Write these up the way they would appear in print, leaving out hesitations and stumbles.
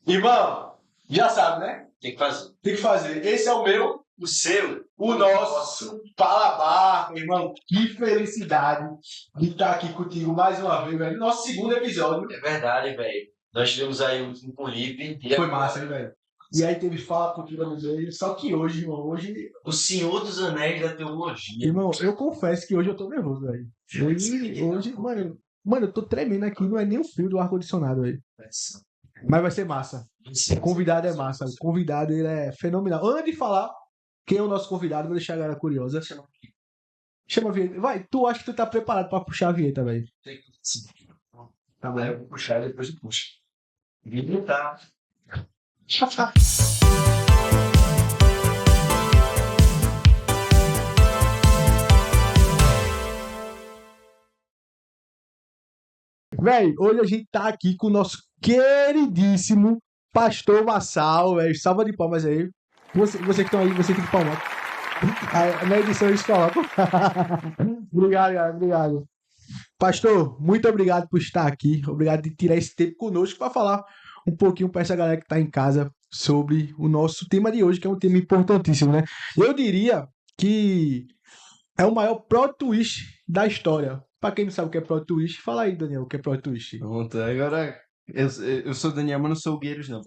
Irmão, já sabe, né? Tem que fazer. Tem que fazer. Esse é o meu, O seu. o nosso Palabar, irmão. Que felicidade de estar aqui contigo mais uma vez, velho. Nosso segundo episódio. É verdade, velho. Nós tivemos aí o último com o Lipe. Foi massa, hein, velho? E aí teve Fala Cultura no meio. Só que hoje, irmão, O Senhor dos Anéis da Teologia. Irmão, eu confesso que hoje eu tô nervoso, velho. Hoje, mano, eu tô tremendo aqui. Não é nem o fio do ar-condicionado, velho. Mas vai ser massa. O convidado é massa. O convidado, ele é fenomenal. Antes de falar quem é o nosso convidado, vou deixar a galera curiosa. Chama a vinheta. Vai, tu acha que tu tá preparado pra puxar a vinheta, velho? Sim. Tá bom, eu vou puxar e depois eu puxo. Vídeo tá. Véi, hoje a gente tá aqui com o nosso queridíssimo Pastor Massal, velho. Salva de palmas aí. Você que estão aí, você tem que palmar. Na edição eles colocam. Obrigado, cara, obrigado. Pastor, muito obrigado por estar aqui. Obrigado de tirar esse tempo conosco para falar um pouquinho para essa galera que tá em casa sobre o nosso tema de hoje, que é um tema importantíssimo, né? Eu diria que é o maior plot twist da história. Pra quem não sabe o que é plot twist, fala aí, Daniel, o que é plot twist. Pronto, agora eu sou o Daniel, mas não sou o Gueiros, não.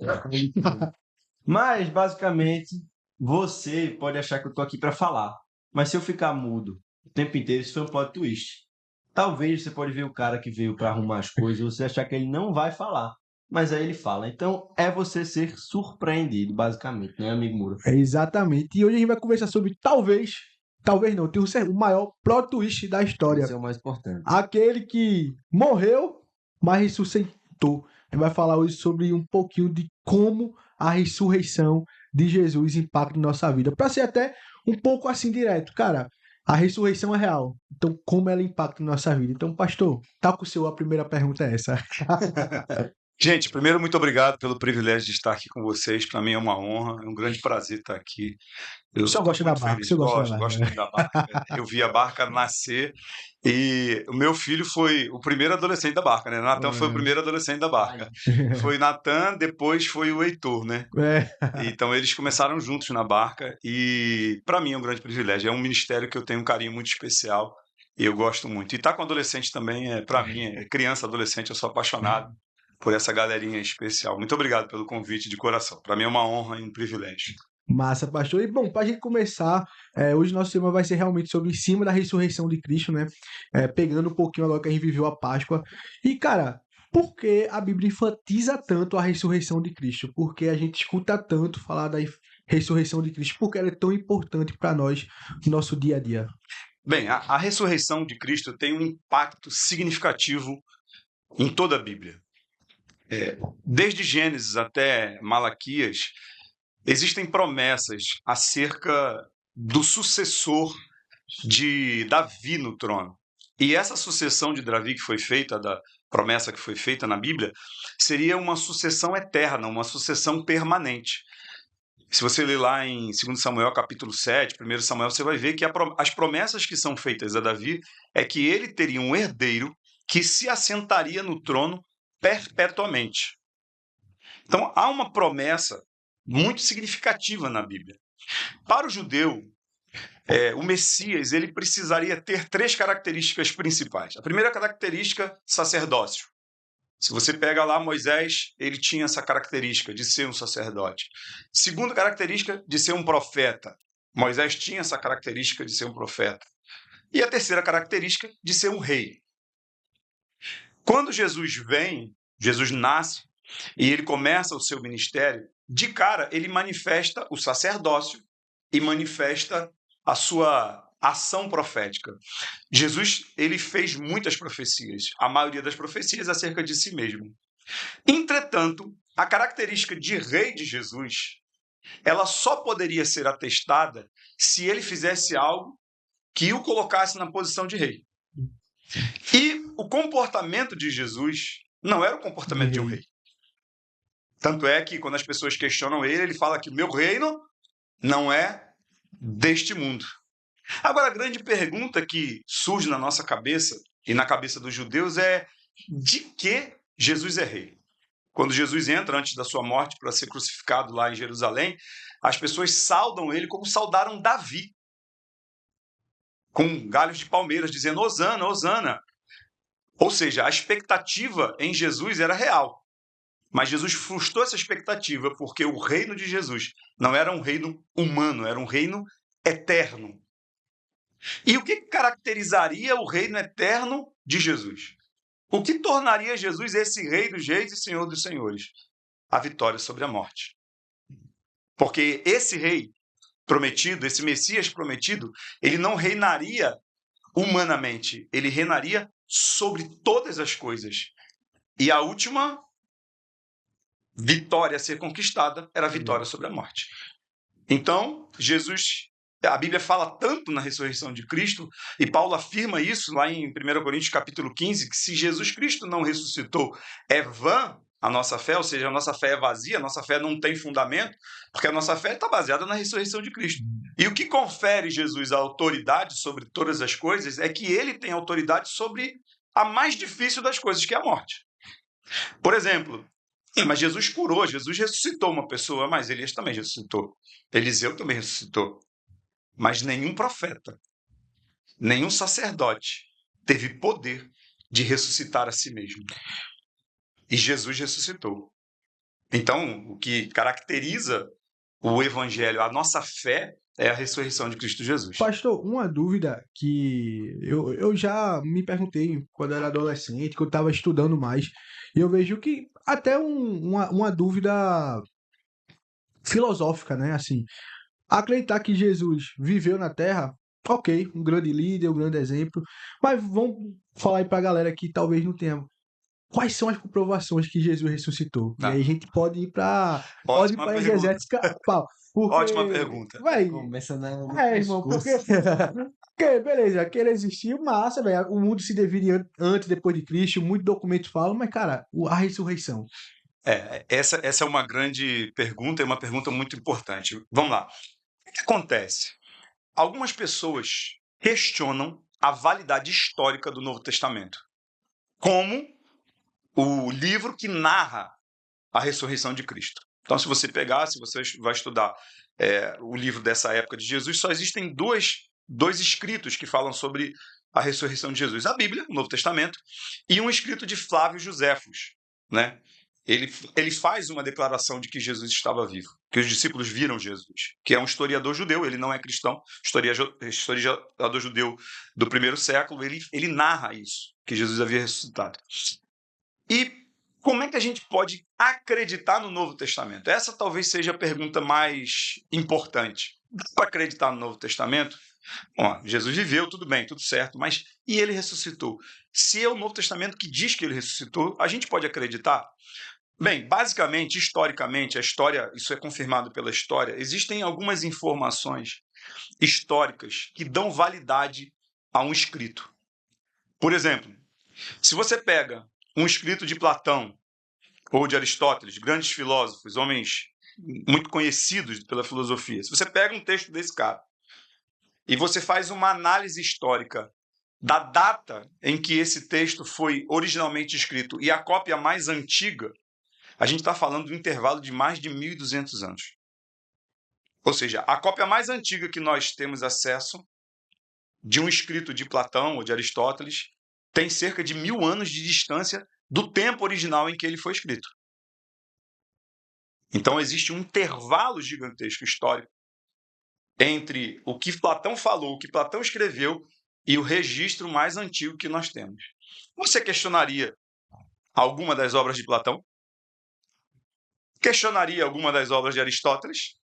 Mas, basicamente, você pode achar que eu tô aqui pra falar. Mas se eu ficar mudo o tempo inteiro, isso foi um plot twist. Talvez você pode ver o cara que veio pra arrumar as coisas e você achar que ele não vai falar. Mas aí ele fala. Então, é você ser surpreendido, basicamente, né, amigo Muro? É exatamente. E hoje a gente vai conversar sobre talvez não, tenho certeza, o maior plot twist da história. Esse é o mais importante. Aquele que morreu, mas ressuscitou. A gente vai falar hoje sobre um pouquinho de como a ressurreição de Jesus impacta em nossa vida. Para ser até um pouco assim direto, cara, a ressurreição é real. Então, como ela impacta em nossa vida? Então, pastor, tá com o seu, a primeira pergunta é essa. Gente, primeiro, muito obrigado pelo privilégio de estar aqui com vocês. Para mim é uma honra, é um grande prazer estar aqui. Eu O senhor estou gosta da muito barca, o feliz. senhor gosta da barca, Gosto né? muito da barca. Eu vi a barca nascer e o meu filho foi o primeiro adolescente da barca, né? Natan foi o primeiro adolescente da barca. Foi Natan, depois foi o Heitor, né? É. Então eles começaram juntos na barca e para mim é um grande privilégio. É um ministério que eu tenho um carinho muito especial e eu gosto muito. E estar com adolescente também, para mim, é criança, adolescente, eu sou apaixonado por essa galerinha especial. Muito obrigado pelo convite de coração. Para mim é uma honra e um privilégio. Massa, pastor. E bom, para a gente começar, hoje nosso tema vai ser realmente sobre em cima da ressurreição de Cristo, né? Pegando um pouquinho agora que a gente viveu a Páscoa. E, cara, por que a Bíblia enfatiza tanto a ressurreição de Cristo? Por que a gente escuta tanto falar da ressurreição de Cristo? Por que ela é tão importante para nós no nosso dia a dia? Bem, a ressurreição de Cristo tem um impacto significativo em toda a Bíblia. Desde Gênesis até Malaquias, existem promessas acerca do sucessor de Davi no trono. E essa sucessão de Davi que foi feita, da promessa que foi feita na Bíblia, seria uma sucessão eterna, uma sucessão permanente. Se você ler lá em 2 Samuel capítulo 7, 1 Samuel, você vai ver que as promessas que são feitas a Davi é que ele teria um herdeiro que se assentaria no trono perpetuamente. Então, há uma promessa muito significativa na Bíblia. Para o judeu, o Messias ele precisaria ter 3 características principais. A primeira característica, sacerdócio. Se você pega lá Moisés, ele tinha essa característica de ser um sacerdote. Segunda característica, de ser um profeta. Moisés tinha essa característica de ser um profeta. E a terceira característica, de ser um rei. Quando Jesus vem, Jesus nasce, e ele começa o seu ministério, de cara ele manifesta o sacerdócio e manifesta a sua ação profética. Jesus, ele fez muitas profecias, a maioria das profecias acerca de si mesmo. Entretanto, a característica de rei de Jesus, ela só poderia ser atestada se ele fizesse algo que o colocasse na posição de rei. E o comportamento de Jesus não era o comportamento de um rei. Tanto é que quando as pessoas questionam ele, ele fala que o meu reino não é deste mundo. Agora, a grande pergunta que surge na nossa cabeça e na cabeça dos judeus é: de que Jesus é rei? Quando Jesus entra antes da sua morte para ser crucificado lá em Jerusalém, as pessoas saudam ele como saudaram Davi, com galhos de palmeiras, dizendo Hosana, Hosana. Ou seja, a expectativa em Jesus era real. Mas Jesus frustrou essa expectativa porque o reino de Jesus não era um reino humano, era um reino eterno. E o que caracterizaria o reino eterno de Jesus? O que tornaria Jesus esse rei dos reis e senhor dos senhores? A vitória sobre a morte. Porque esse rei prometido, esse Messias prometido, ele não reinaria humanamente, ele reinaria sobre todas as coisas. E a última vitória a ser conquistada era a vitória sobre a morte. Então, Jesus, a Bíblia fala tanto na ressurreição de Cristo, e Paulo afirma isso lá em 1 Coríntios capítulo 15, que se Jesus Cristo não ressuscitou, é vã a nossa fé, ou seja, a nossa fé é vazia, a nossa fé não tem fundamento, porque a nossa fé está baseada na ressurreição de Cristo. E o que confere Jesus a autoridade sobre todas as coisas é que ele tem autoridade sobre a mais difícil das coisas, que é a morte. Por exemplo, mas Jesus curou, Jesus ressuscitou uma pessoa, mas Elias também ressuscitou. Eliseu também ressuscitou. Mas nenhum profeta, nenhum sacerdote teve poder de ressuscitar a si mesmo. E Jesus ressuscitou. Então, o que caracteriza o evangelho, a nossa fé, é a ressurreição de Cristo Jesus. Pastor, uma dúvida que eu já me perguntei quando eu era adolescente, que eu estava estudando mais, e eu vejo que até uma dúvida filosófica, né? Assim, acreditar que Jesus viveu na Terra, ok, um grande líder, um grande exemplo, mas vamos falar aí pra galera que talvez não tenha. Quais são as comprovações que Jesus ressuscitou? E Tá. aí a gente pode ir para Ótima pergunta. exegética, pau. Porque, Ótima pergunta. Véi, Começa no irmão, pescoço. porque, beleza, que ele existiu, massa, velho. O mundo se dividia antes e depois de Cristo, muitos documentos falam, mas, cara, a ressurreição. Essa é uma grande pergunta, é uma pergunta muito importante. Vamos lá. O que acontece? Algumas pessoas questionam a validade histórica do Novo Testamento, como o livro que narra a ressurreição de Cristo. Então, se você vai estudar o livro dessa época de Jesus, só existem dois escritos que falam sobre a ressurreição de Jesus. A Bíblia, o Novo Testamento, e um escrito de Flávio Joséfos, né? Ele faz uma declaração de que Jesus estava vivo, que os discípulos viram Jesus, que é um historiador judeu, ele não é cristão, historiador judeu do primeiro século, ele narra isso, que Jesus havia ressuscitado. E como é que a gente pode acreditar no Novo Testamento? Essa talvez seja a pergunta mais importante. Dá para acreditar no Novo Testamento? Bom, Jesus viveu, tudo bem, tudo certo, mas e ele ressuscitou? Se é o Novo Testamento que diz que ele ressuscitou, a gente pode acreditar? Bem, basicamente, historicamente, a história, isso é confirmado pela história, existem algumas informações históricas que dão validade a um escrito. Por exemplo, se você pega um escrito de Platão ou de Aristóteles, grandes filósofos, homens muito conhecidos pela filosofia, se você pega um texto desse cara e você faz uma análise histórica da data em que esse texto foi originalmente escrito e a cópia mais antiga, a gente está falando de um intervalo de mais de 1.200 anos. Ou seja, a cópia mais antiga que nós temos acesso de um escrito de Platão ou de Aristóteles tem cerca de 1.000 anos de distância do tempo original em que ele foi escrito. Então existe um intervalo gigantesco histórico entre o que Platão falou, o que Platão escreveu e o registro mais antigo que nós temos. Você questionaria alguma das obras de Platão? Questionaria alguma das obras de Aristóteles?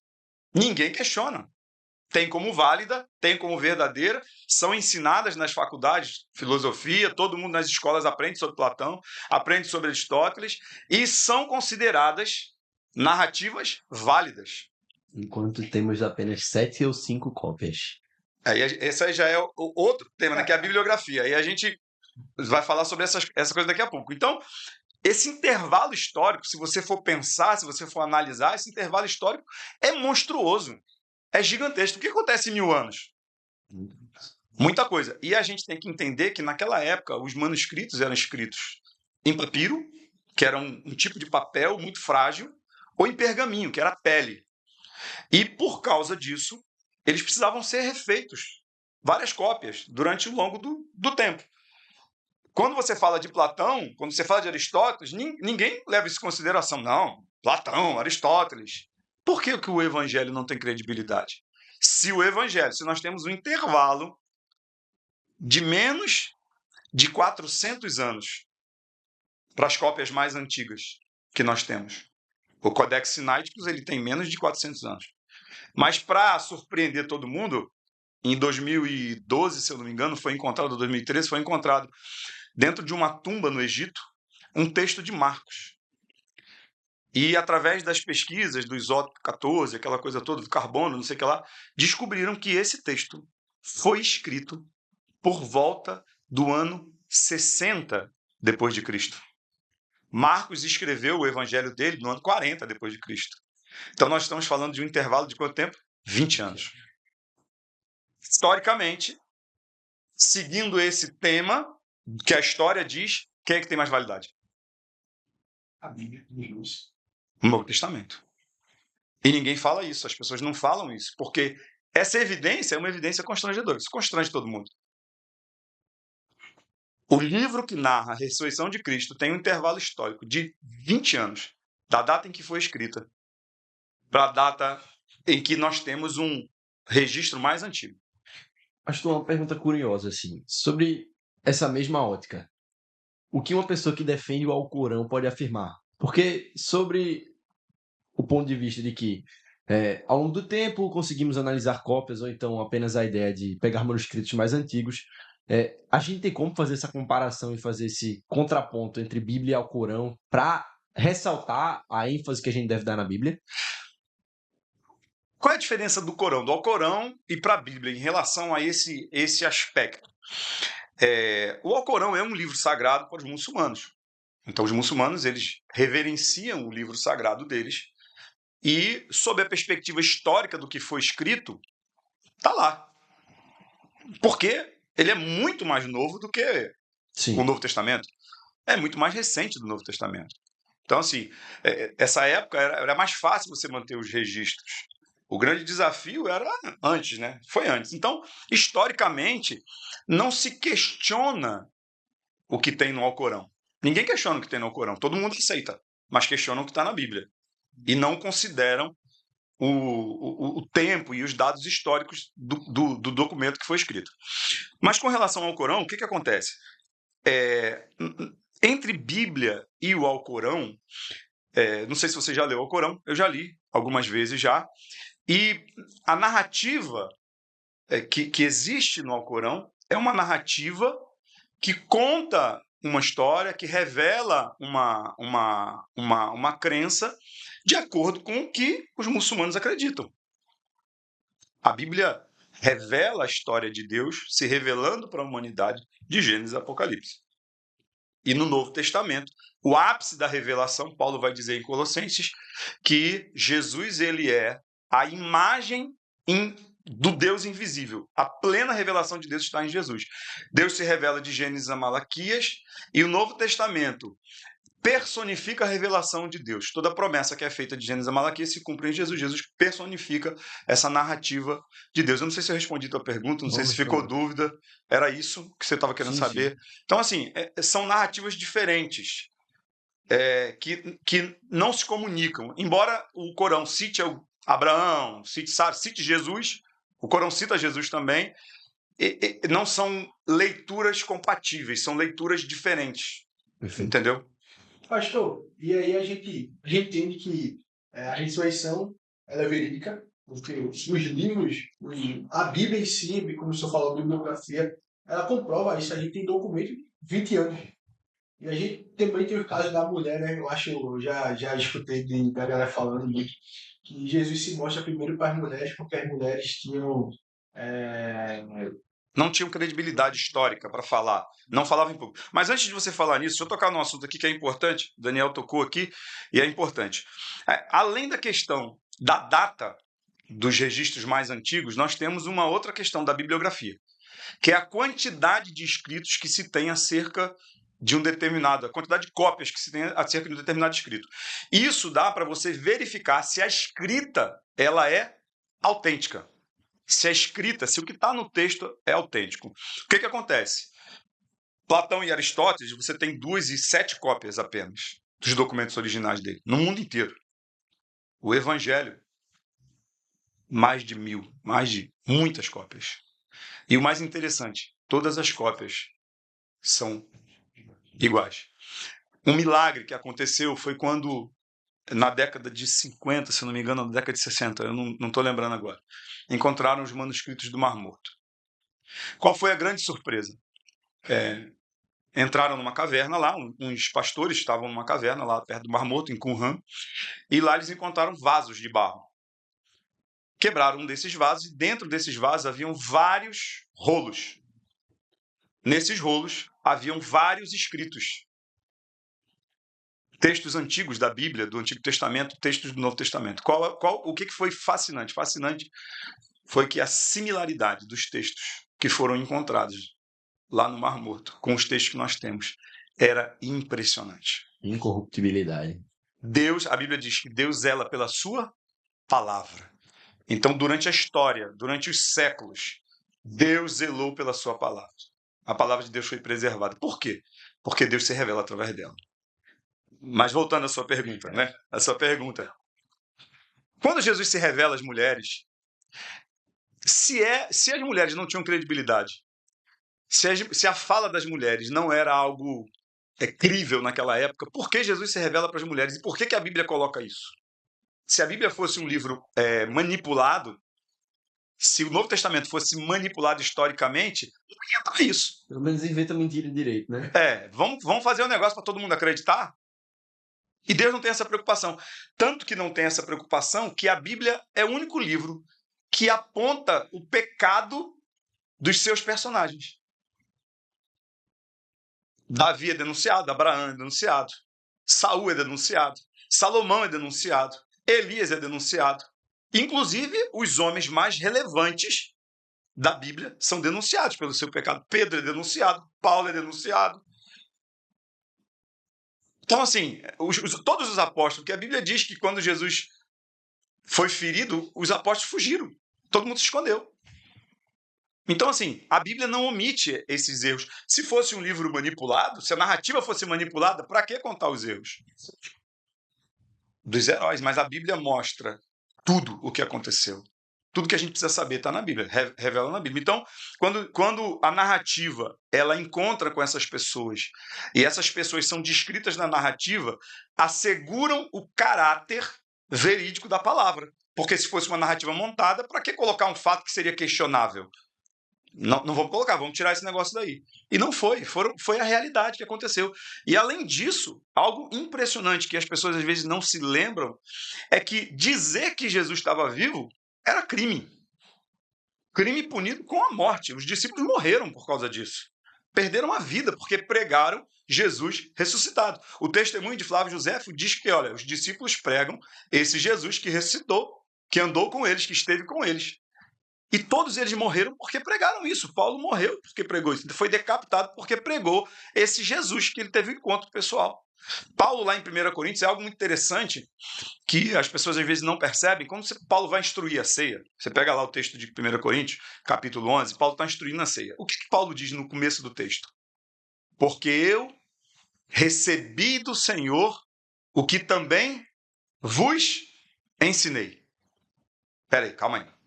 Ninguém questiona. Tem como válida, tem como verdadeira, são ensinadas nas faculdades, filosofia, todo mundo nas escolas aprende sobre Platão, aprende sobre Aristóteles, e são consideradas narrativas válidas. Enquanto temos apenas 7 ou 5 cópias. Esse aí já é o outro tema, né, que é a bibliografia. E a gente vai falar sobre essa coisa daqui a pouco. Então, esse intervalo histórico, se você for pensar, se você for analisar, esse intervalo histórico é monstruoso. É gigantesco. O que acontece em 1.000 anos? Muita coisa. E a gente tem que entender que naquela época os manuscritos eram escritos em papiro, que era um tipo de papel muito frágil, ou em pergaminho, que era pele. E, por causa disso, eles precisavam ser refeitos, várias cópias, durante o longo do tempo. Quando você fala de Platão, quando você fala de Aristóteles, ninguém leva isso em consideração. Não, Platão, Aristóteles. Por que o evangelho não tem credibilidade? Se nós temos um intervalo de menos de 400 anos para as cópias mais antigas que nós temos. O Codex Sinaiticus ele tem menos de 400 anos. Mas para surpreender todo mundo, em 2012, se eu não me engano, 2013, foi encontrado dentro de uma tumba no Egito um texto de Marcos. E através das pesquisas do isótopo 14, aquela coisa toda, do carbono, não sei o que lá, descobriram que esse texto foi escrito por volta do ano 60 depois de Cristo. Marcos escreveu o evangelho dele no ano 40 depois de Cristo. Então nós estamos falando de um intervalo de quanto tempo? 20 anos. Historicamente, seguindo esse tema que a história diz, quem é que tem mais validade? A Bíblia, Jesus. O Novo Testamento. E ninguém fala isso, as pessoas não falam isso, porque essa evidência é uma evidência constrangedora, isso constrange todo mundo. O livro que narra a ressurreição de Cristo tem um intervalo histórico de 20 anos, da data em que foi escrita, para a data em que nós temos um registro mais antigo. Pastor, uma pergunta curiosa, assim, sobre essa mesma ótica. O que uma pessoa que defende o Alcorão pode afirmar? Porque sobre o ponto de vista de que, ao longo do tempo, conseguimos analisar cópias ou então apenas a ideia de pegar manuscritos mais antigos, a gente tem como fazer essa comparação e fazer esse contraponto entre Bíblia e Alcorão para ressaltar a ênfase que a gente deve dar na Bíblia? Qual é a diferença do Corão, do Alcorão e para a Bíblia em relação a esse aspecto? O Alcorão é um livro sagrado para os muçulmanos. Então, os muçulmanos eles reverenciam o livro sagrado deles e, sob a perspectiva histórica do que foi escrito, está lá. Porque ele é muito mais novo do que Sim. o Novo Testamento. É muito mais recente do Novo Testamento. Então, assim, essa época era mais fácil você manter os registros. O grande desafio era antes, né? Foi antes. Então, historicamente, não se questiona o que tem no Alcorão. Ninguém questiona o que tem no Alcorão. Todo mundo aceita, mas questiona o que está na Bíblia. E não consideram o tempo e os dados históricos do documento que foi escrito. Mas com relação ao Alcorão, o que acontece? Entre Bíblia e o Alcorão, não sei se você já leu o Alcorão, eu já li algumas vezes já, e a narrativa que existe no Alcorão é uma narrativa que conta uma história, que revela uma crença de acordo com o que os muçulmanos acreditam. A Bíblia revela a história de Deus se revelando para a humanidade de Gênesis e Apocalipse. E no Novo Testamento, o ápice da revelação, Paulo vai dizer em Colossenses, que Jesus ele é a imagem do Deus invisível. A plena revelação de Deus está em Jesus. Deus se revela de Gênesis a Malaquias e o Novo Testamento personifica a revelação de Deus. Toda promessa que é feita de Gênesis a Malaquias se cumpre em Jesus. Jesus personifica essa narrativa de Deus. Eu não sei se eu respondi a tua pergunta, não sei se ficou dúvida. Era isso que você estava querendo saber. Sim. Então, assim, são narrativas diferentes que não se comunicam. Embora o Corão cite Abraão, cite Sara, cite Jesus, o Corão cita Jesus também, não são leituras compatíveis, são leituras diferentes. Perfeito. Entendeu? Pastor, e aí a gente entende que a ressurreição ela é verídica, porque os livros, a Bíblia em si, como o senhor falou, a bibliografia, ela comprova isso. A gente tem documento de 20 anos. E a gente também tem o caso da mulher, né? Eu já escutei da galera falando muito que Jesus se mostra primeiro para as mulheres, porque as mulheres tinham... não tinham credibilidade histórica para falar, não falavam em público. Mas antes de você falar nisso, deixa eu tocar num assunto aqui que é importante, o Daniel tocou aqui, e é importante. Além da questão da data dos registros mais antigos, nós temos uma outra questão da bibliografia, que é a quantidade de escritos que se tem acerca de um determinado, a quantidade de cópias que se tem acerca de um determinado escrito. Isso dá para você verificar se a escrita ela é autêntica. Se a escrita, se o que está no texto é autêntico. O que acontece? Platão e Aristóteles, você tem 2 e 7 cópias apenas dos documentos originais dele, no mundo inteiro. O Evangelho, mais de 1000, mais de muitas cópias. E o mais interessante, todas as cópias são iguais. Um milagre que aconteceu foi quando, na década de 50, se não me engano, na década de 60, eu não estou lembrando agora, encontraram os manuscritos do Mar Morto. Qual foi a grande surpresa? Entraram numa caverna lá, uns pastores estavam numa caverna lá perto do Mar Morto, em Qumran, e lá eles encontraram vasos de barro. Quebraram um desses vasos e dentro desses vasos haviam vários rolos. Nesses rolos haviam vários escritos. Textos antigos da Bíblia, do Antigo Testamento, textos do Novo Testamento. O que foi fascinante? Fascinante foi que a similaridade dos textos que foram encontrados lá no Mar Morto com os textos que nós temos era impressionante. Incorruptibilidade. A Bíblia diz que Deus zela pela sua palavra. Então, durante a história, durante os séculos, Deus zelou pela sua palavra. A palavra de Deus foi preservada. Por quê? Porque Deus se revela através dela. Mas voltando à sua pergunta, né? A sua pergunta. Quando Jesus se revela às mulheres, se as mulheres não tinham credibilidade, se a fala das mulheres não era algo crível naquela época, por que Jesus se revela para as mulheres? E por que a Bíblia coloca isso? Se a Bíblia fosse um livro manipulado, se o Novo Testamento fosse manipulado historicamente, não ia estar isso. Pelo menos inventa mentira direito, né? Vamos fazer um negócio para todo mundo acreditar? E Deus não tem essa preocupação. Tanto que não tem essa preocupação que a Bíblia é o único livro que aponta o pecado dos seus personagens. Davi é denunciado, Abraão é denunciado, Saul é denunciado, Salomão é denunciado, Elias é denunciado. Inclusive, os homens mais relevantes da Bíblia são denunciados pelo seu pecado. Pedro é denunciado, Paulo é denunciado. Então, assim, todos os apóstolos, porque a Bíblia diz que quando Jesus foi ferido, os apóstolos fugiram. Todo mundo se escondeu. Então, assim, a Bíblia não omite esses erros. Se fosse um livro manipulado, se a narrativa fosse manipulada, para que contar os erros dos heróis? Mas a Bíblia mostra tudo o que aconteceu. Tudo que a gente precisa saber está na Bíblia, revela na Bíblia. Então, quando a narrativa ela encontra com essas pessoas, e essas pessoas são descritas na narrativa, asseguram o caráter verídico da palavra. Porque se fosse uma narrativa montada, para que colocar um fato que seria questionável? Não vamos colocar, vamos tirar esse negócio daí. E não foi a realidade que aconteceu. E além disso, algo impressionante que as pessoas às vezes não se lembram é que dizer que Jesus estava vivo era crime. Crime punido com a morte. Os discípulos morreram por causa disso. Perderam a vida porque pregaram Jesus ressuscitado. O testemunho de Flávio Josefo diz que, olha, os discípulos pregam esse Jesus que ressuscitou, que andou com eles, que esteve com eles. E todos eles morreram porque pregaram isso. Paulo morreu porque pregou isso. Ele foi decapitado porque pregou esse Jesus que ele teve um encontro pessoal. Paulo, lá em 1 Coríntios, é algo muito interessante que as pessoas às vezes não percebem. Quando Paulo vai instruir a ceia, você pega lá o texto de 1 Coríntios, capítulo 11, Paulo está instruindo a ceia. O que Paulo diz no começo do texto? Porque eu recebi do Senhor o que também vos ensinei. Peraí, calma aí.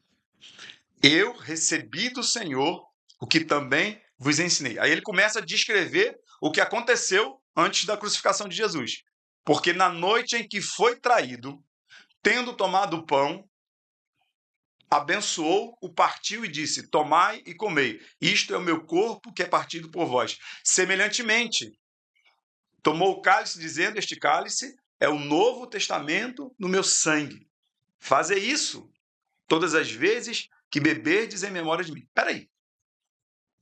Eu recebi do Senhor o que também vos ensinei. Aí ele começa a descrever o que aconteceu antes da crucificação de Jesus. Porque na noite em que foi traído, tendo tomado o pão, abençoou, o partiu e disse: tomai e comei. Isto é o meu corpo que é partido por vós. Semelhantemente, tomou o cálice, dizendo: este cálice é o novo testamento no meu sangue. Fazei isso todas as vezes que beberdes em memória de mim. Peraí.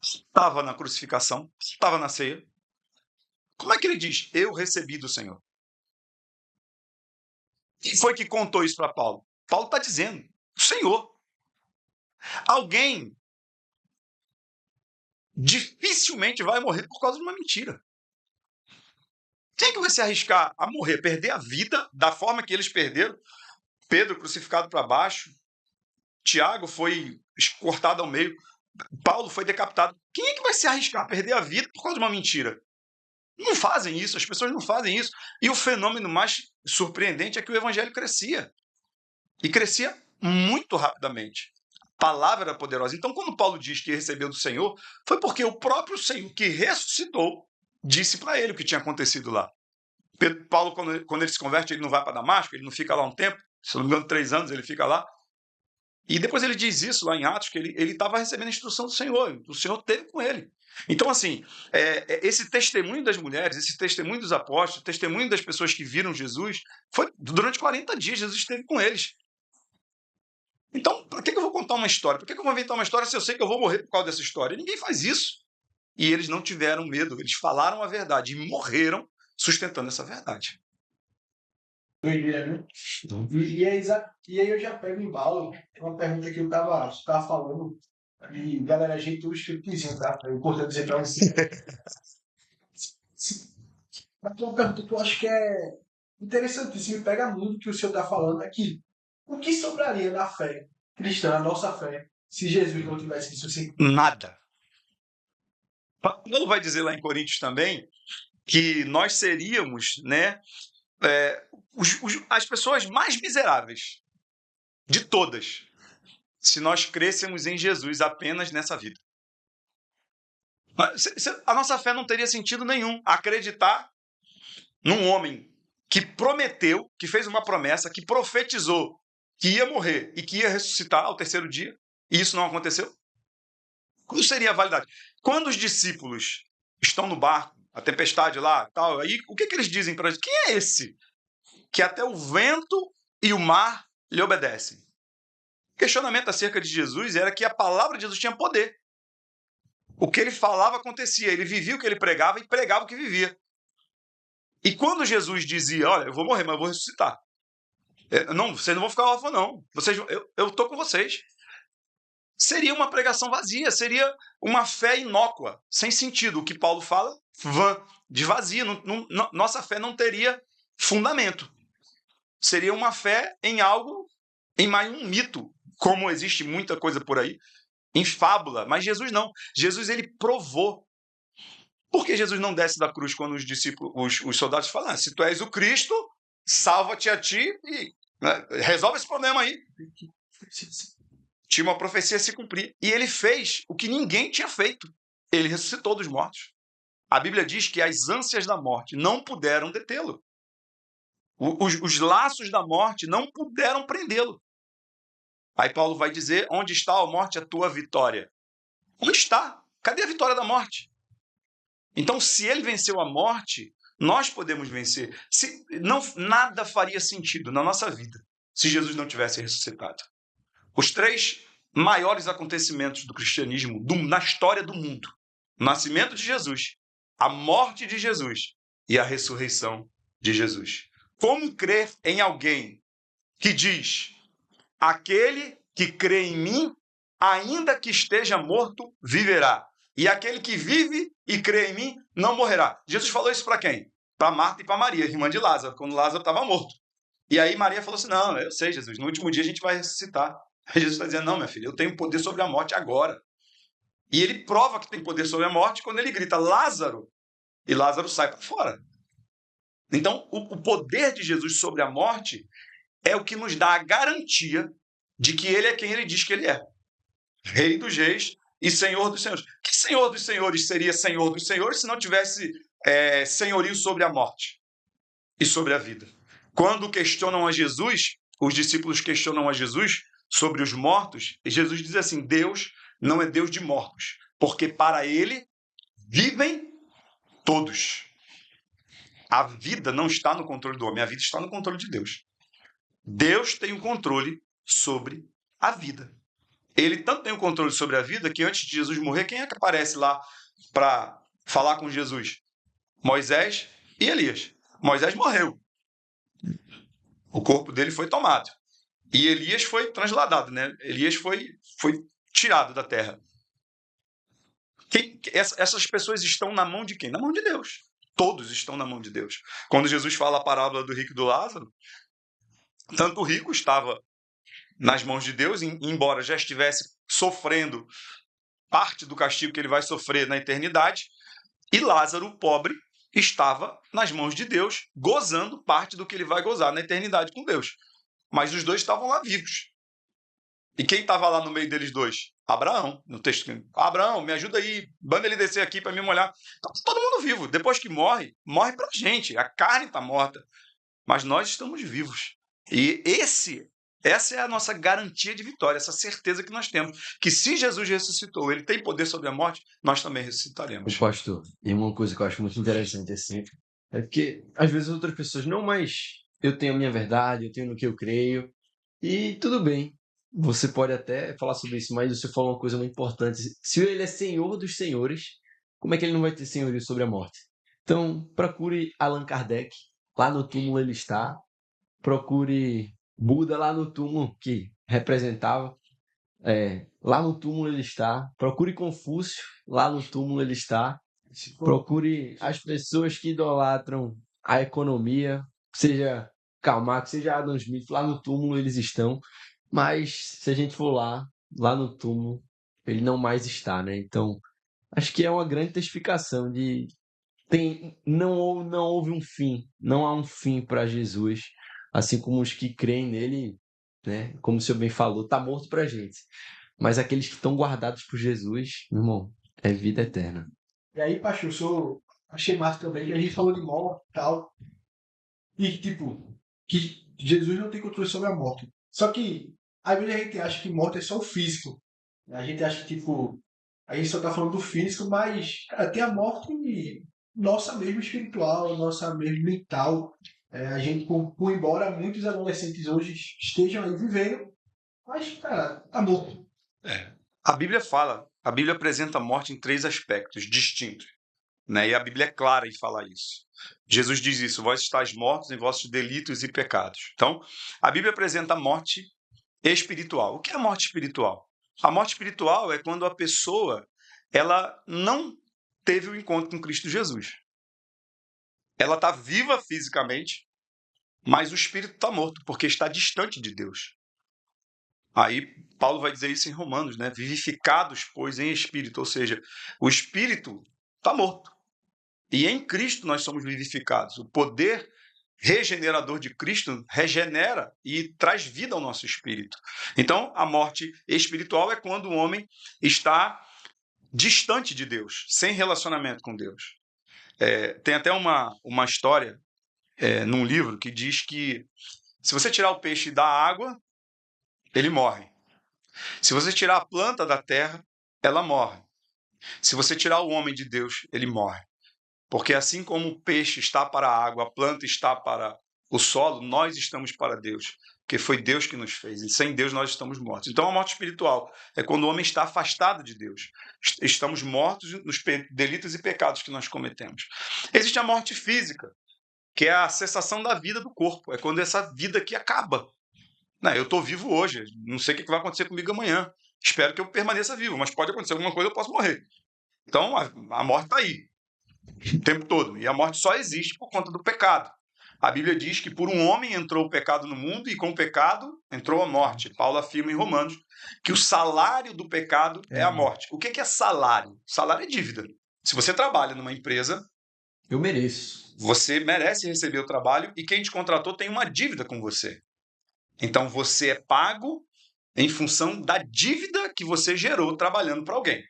Estava na crucificação, estava na ceia. Como é que ele diz? Eu recebi do Senhor. Quem foi que contou isso para Paulo? Paulo está dizendo, o Senhor. Alguém dificilmente vai morrer por causa de uma mentira. Quem é que vai se arriscar a morrer, perder a vida da forma que eles perderam? Pedro crucificado para baixo, Tiago foi cortado ao meio, Paulo foi decapitado. Quem é que vai se arriscar a perder a vida por causa de uma mentira? Não fazem isso, as pessoas não fazem isso. E o fenômeno mais surpreendente é que o evangelho crescia. E crescia muito rapidamente. A palavra era poderosa. Então, quando Paulo diz que recebeu do Senhor, foi porque o próprio Senhor que ressuscitou disse para ele o que tinha acontecido lá. Paulo, quando ele se converte, ele não vai para Damasco, ele não fica lá um tempo, se não me engano, 3 anos ele fica lá. E depois ele diz isso lá em Atos, que ele estava recebendo a instrução do Senhor, o Senhor teve com ele. Então, assim, esse testemunho das mulheres, esse testemunho dos apóstolos, testemunho das pessoas que viram Jesus, foi durante 40 dias, Jesus esteve com eles. Então, para que eu vou contar uma história? Por que eu vou inventar uma história se eu sei que eu vou morrer por causa dessa história? Ninguém faz isso. E eles não tiveram medo, eles falaram a verdade e morreram sustentando essa verdade. Doideira, né? E aí eu já pego em embalo uma pergunta que eu tava falando. E galera, ajeita o scriptzinho, tá? É importante dizer pra você. Mas tem uma pergunta que eu acho que é interessantíssima e pega muito o que o senhor tá falando aqui. O que sobraria da fé cristã, a nossa fé, se Jesus não tivesse ressuscitado? Nada. Paulo vai dizer lá em Coríntios também que nós seríamos, né, as pessoas mais miseráveis de todas, se nós crêssemos em Jesus apenas nessa vida. A nossa fé não teria sentido nenhum acreditar num homem que prometeu, que fez uma promessa, que profetizou que ia morrer e que ia ressuscitar ao 3º dia, e isso não aconteceu. Qual seria a validade? Quando os discípulos estão no barco, a tempestade lá, tal, aí o que eles dizem para eles? Quem é esse que até o vento e o mar lhe obedecem? O questionamento acerca de Jesus era que a palavra de Jesus tinha poder. O que ele falava acontecia, ele vivia o que ele pregava e pregava o que vivia. E quando Jesus dizia, olha, eu vou morrer, mas eu vou ressuscitar. Não, vocês não vão ficar órfãos, não. Eu estou com vocês. Seria uma pregação vazia, seria uma fé inócua, sem sentido. O que Paulo fala, vã, de vazia. Nossa fé não teria fundamento. Seria uma fé em algo, em mais um mito, como existe muita coisa por aí, em fábula. Mas Jesus não. Jesus, ele provou. Por que Jesus não desce da cruz quando os discípulos, os soldados falam, se tu és o Cristo, salva-te a ti e resolve esse problema aí. Tinha uma profecia a se cumprir. E ele fez o que ninguém tinha feito. Ele ressuscitou dos mortos. A Bíblia diz que as ânsias da morte não puderam detê-lo. Os laços da morte não puderam prendê-lo. Aí Paulo vai dizer, onde está, ó morte, a tua vitória? Onde está? Cadê a vitória da morte? Então, se ele venceu a morte, nós podemos vencer. Nada faria sentido na nossa vida se Jesus não tivesse ressuscitado. Os 3 maiores acontecimentos do cristianismo na história do mundo: o nascimento de Jesus, a morte de Jesus e a ressurreição de Jesus. Como crer em alguém que diz, aquele que crê em mim, ainda que esteja morto, viverá. E aquele que vive e crê em mim, não morrerá. Jesus falou isso para quem? Para Marta e para Maria, irmã de Lázaro, quando Lázaro estava morto. E aí Maria falou assim, não, eu sei, Jesus, no último dia a gente vai ressuscitar. Aí Jesus está dizendo, não, minha filha, eu tenho poder sobre a morte agora. E ele prova que tem poder sobre a morte quando ele grita, Lázaro, e Lázaro sai para fora. Então, o poder de Jesus sobre a morte é o que nos dá a garantia de que ele é quem ele diz que ele é. Rei dos reis e Senhor dos senhores. Que Senhor dos senhores seria Senhor dos senhores se não tivesse senhorio sobre a morte e sobre a vida? Quando questionam a Jesus, os discípulos questionam a Jesus sobre os mortos, e Jesus diz assim, Deus não é Deus de mortos, porque para ele vivem todos. A vida não está no controle do homem, a vida está no controle de Deus. Deus tem o controle sobre a vida. Ele tanto tem o controle sobre a vida que antes de Jesus morrer, quem é que aparece lá para falar com Jesus? Moisés e Elias. Moisés morreu. O corpo dele foi tomado. E Elias foi transladado, né? Elias foi tirado da terra. Essas pessoas estão na mão de quem? Na mão de Deus. Todos estão na mão de Deus. Quando Jesus fala a parábola do rico e do Lázaro, tanto o rico estava nas mãos de Deus, embora já estivesse sofrendo parte do castigo que ele vai sofrer na eternidade, e Lázaro, o pobre, estava nas mãos de Deus, gozando parte do que ele vai gozar na eternidade com Deus. Mas os dois estavam lá vivos. E quem estava lá no meio deles dois? Abraão, no texto. Abraão, me ajuda aí, manda ele descer aqui para me molhar. Então, todo mundo vivo. Depois que morre, morre para a gente. A carne está morta. Mas nós estamos vivos. E essa é a nossa garantia de vitória, essa certeza que nós temos. Que se Jesus ressuscitou, ele tem poder sobre a morte, nós também ressuscitaremos. O pastor, e uma coisa que eu acho muito interessante assim, é porque às vezes outras pessoas, não, mas eu tenho a minha verdade, eu tenho no que eu creio, e tudo bem. Você pode até falar sobre isso, mas você falou uma coisa muito importante. Se ele é Senhor dos senhores, como é que ele não vai ter senhorio sobre a morte? Então, procure Allan Kardec, lá no túmulo ele está. Procure Buda lá no túmulo que representava. Lá no túmulo ele está. Procure Confúcio, lá no túmulo ele está. Procure as pessoas que idolatram a economia, seja Karl Marx, seja Adam Smith, lá no túmulo eles estão. Mas se a gente for lá no túmulo, ele não mais está, né? Então, acho que é uma grande testificação de não houve um fim, não há um fim para Jesus, assim como os que creem nele, né? Como o senhor bem falou, está morto para a gente. Mas aqueles que estão guardados por Jesus, meu irmão, é vida eterna. E aí, pastor, achei massa também que a gente falou de morte e tal. E, tipo, que Jesus não tem controle sobre a morte. Só que, às vezes a gente acha que morte é só o físico. A gente acha que, tipo, a gente só tá falando do físico, mas, cara, tem a morte nossa mesmo espiritual, nossa mesmo mental. A gente, por embora muitos adolescentes hoje estejam aí vivendo, mas, cara, tá morto. A Bíblia apresenta a morte em 3 aspectos distintos. Né? E a Bíblia é clara em falar isso. Jesus diz isso: vós estáis mortos em vossos delitos e pecados. Então, a Bíblia apresenta a morte espiritual. O que é a morte espiritual? A morte espiritual é quando a pessoa ela não teve o encontro com Cristo Jesus. Ela está viva fisicamente, mas o espírito está morto, porque está distante de Deus. Aí Paulo vai dizer isso em Romanos, né? Vivificados, pois, em espírito. Ou seja, o espírito está morto. E em Cristo nós somos vivificados. O poder regenerador de Cristo regenera e traz vida ao nosso espírito. Então, a morte espiritual é quando o homem está distante de Deus, sem relacionamento com Deus. Tem até uma história num livro que diz que se você tirar o peixe da água, ele morre. Se você tirar a planta da terra, ela morre. Se você tirar o homem de Deus, ele morre. Porque assim como o peixe está para a água, a planta está para o solo, nós estamos para Deus. Porque foi Deus que nos fez. E sem Deus nós estamos mortos. Então a morte espiritual é quando o homem está afastado de Deus. Estamos mortos nos delitos e pecados que nós cometemos. Existe a morte física, que é a cessação da vida do corpo. É quando essa vida aqui acaba. Não, eu estou vivo hoje. Não sei o que vai acontecer comigo amanhã. Espero que eu permaneça vivo, mas pode acontecer alguma coisa, eu posso morrer. Então a morte está aí. O tempo todo. E a morte só existe por conta do pecado. A Bíblia diz que por um homem entrou o pecado no mundo e com o pecado entrou a morte. Paulo afirma em Romanos que o salário do pecado é a morte. O que é salário? Salário é dívida. Se você trabalha numa empresa, eu mereço. Você merece receber o trabalho e quem te contratou tem uma dívida com você. Então você é pago em função da dívida que você gerou trabalhando para alguém.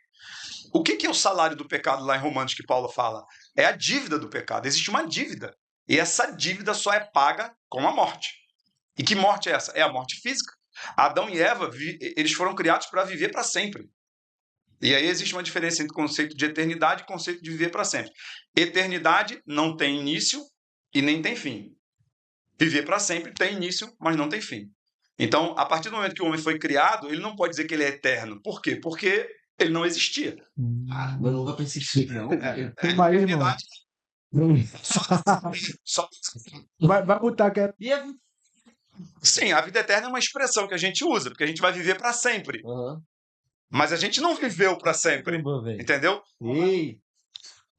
O que é o salário do pecado lá em Romanos que Paulo fala? É a dívida do pecado. Existe uma dívida. E essa dívida só é paga com a morte. E que morte é essa? É a morte física. Adão e Eva, eles foram criados para viver para sempre. E aí existe uma diferença entre o conceito de eternidade e o conceito de viver para sempre. Eternidade não tem início e nem tem fim. Viver para sempre tem início, mas não tem fim. Então, a partir do momento que o homem foi criado, ele não pode dizer que ele é eterno. Por quê? Porque ele não existia. Eu nunca pensei nisso, não. Eternidade só... Vai botar que é. Sim, a vida eterna é uma expressão que a gente usa, porque a gente vai viver para sempre. Uhum. Mas a gente não viveu para sempre. Entendeu?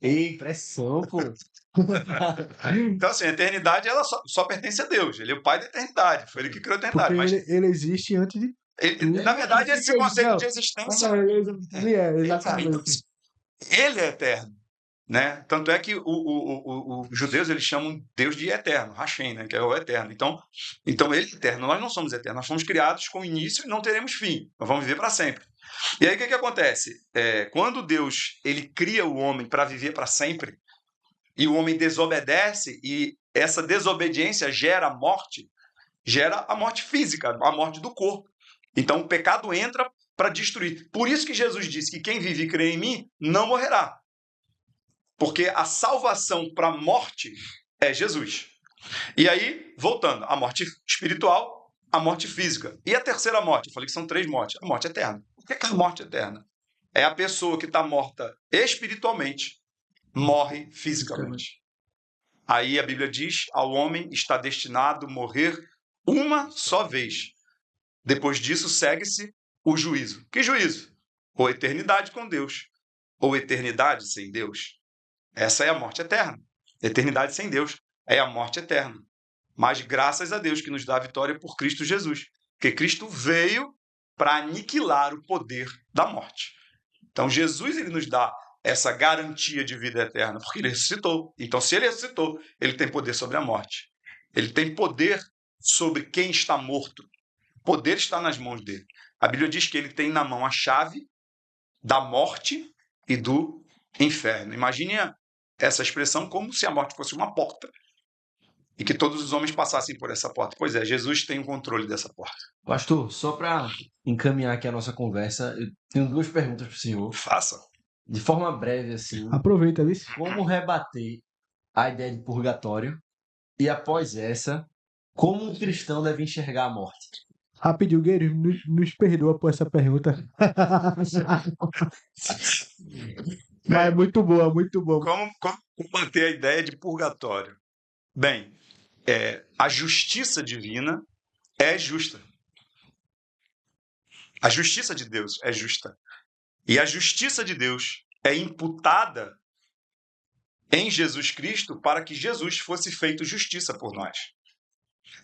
Ei, pressão, pô. Então, assim, a eternidade ela só pertence a Deus. Ele é o pai da eternidade. Foi ele que criou a Porque eternidade. Mas, ele existe antes de tudo. na verdade, esse conceito de existência, Exatamente. ele é eterno. Né? Tanto é que os judeus eles chamam Deus de eterno, Hashem, né? Que é o eterno. Então ele é eterno. Nós não somos eternos. Nós fomos criados com início e não teremos fim. Nós vamos viver para sempre. E aí o que acontece? Quando Deus ele cria o homem para viver para sempre, e o homem desobedece, e essa desobediência gera a morte física, a morte do corpo. Então o pecado entra para destruir. Por isso que Jesus disse que quem vive e crê em mim não morrerá. Porque a salvação para a morte é Jesus. E aí, voltando, a morte espiritual, a morte física. E a terceira morte? Eu falei que são 3 mortes. A morte eterna. O que é a morte eterna? É a pessoa que está morta espiritualmente, morre fisicamente. Aí a Bíblia diz, ao homem está destinado a morrer uma só vez. Depois disso, segue-se o juízo. Que juízo? Ou eternidade com Deus, ou eternidade sem Deus. Essa é a morte eterna. Eternidade sem Deus é a morte eterna. Mas graças a Deus que nos dá a vitória por Cristo Jesus. Porque Cristo veio para aniquilar o poder da morte. Então Jesus ele nos dá essa garantia de vida eterna, porque ele ressuscitou. Então se ele ressuscitou, ele tem poder sobre a morte. Ele tem poder sobre quem está morto. O poder está nas mãos dele. A Bíblia diz que ele tem na mão a chave da morte e do inferno. Imagine essa expressão como se a morte fosse uma porta e que todos os homens passassem por essa porta. Pois é, Jesus tem o controle dessa porta. Pastor, só para encaminhar aqui a nossa conversa, eu tenho 2 perguntas para o senhor. Faça. De forma breve, assim, Aproveita, viu? como rebater a ideia de purgatório? E após essa, como um cristão deve enxergar a morte? Rapidinho, Guerreiro, nos perdoa por essa pergunta. Mas é muito boa, muito boa. Como combater a ideia de purgatório? Bem, a justiça divina é justa. A justiça de Deus é justa. E a justiça de Deus é imputada em Jesus Cristo para que Jesus fosse feito justiça por nós.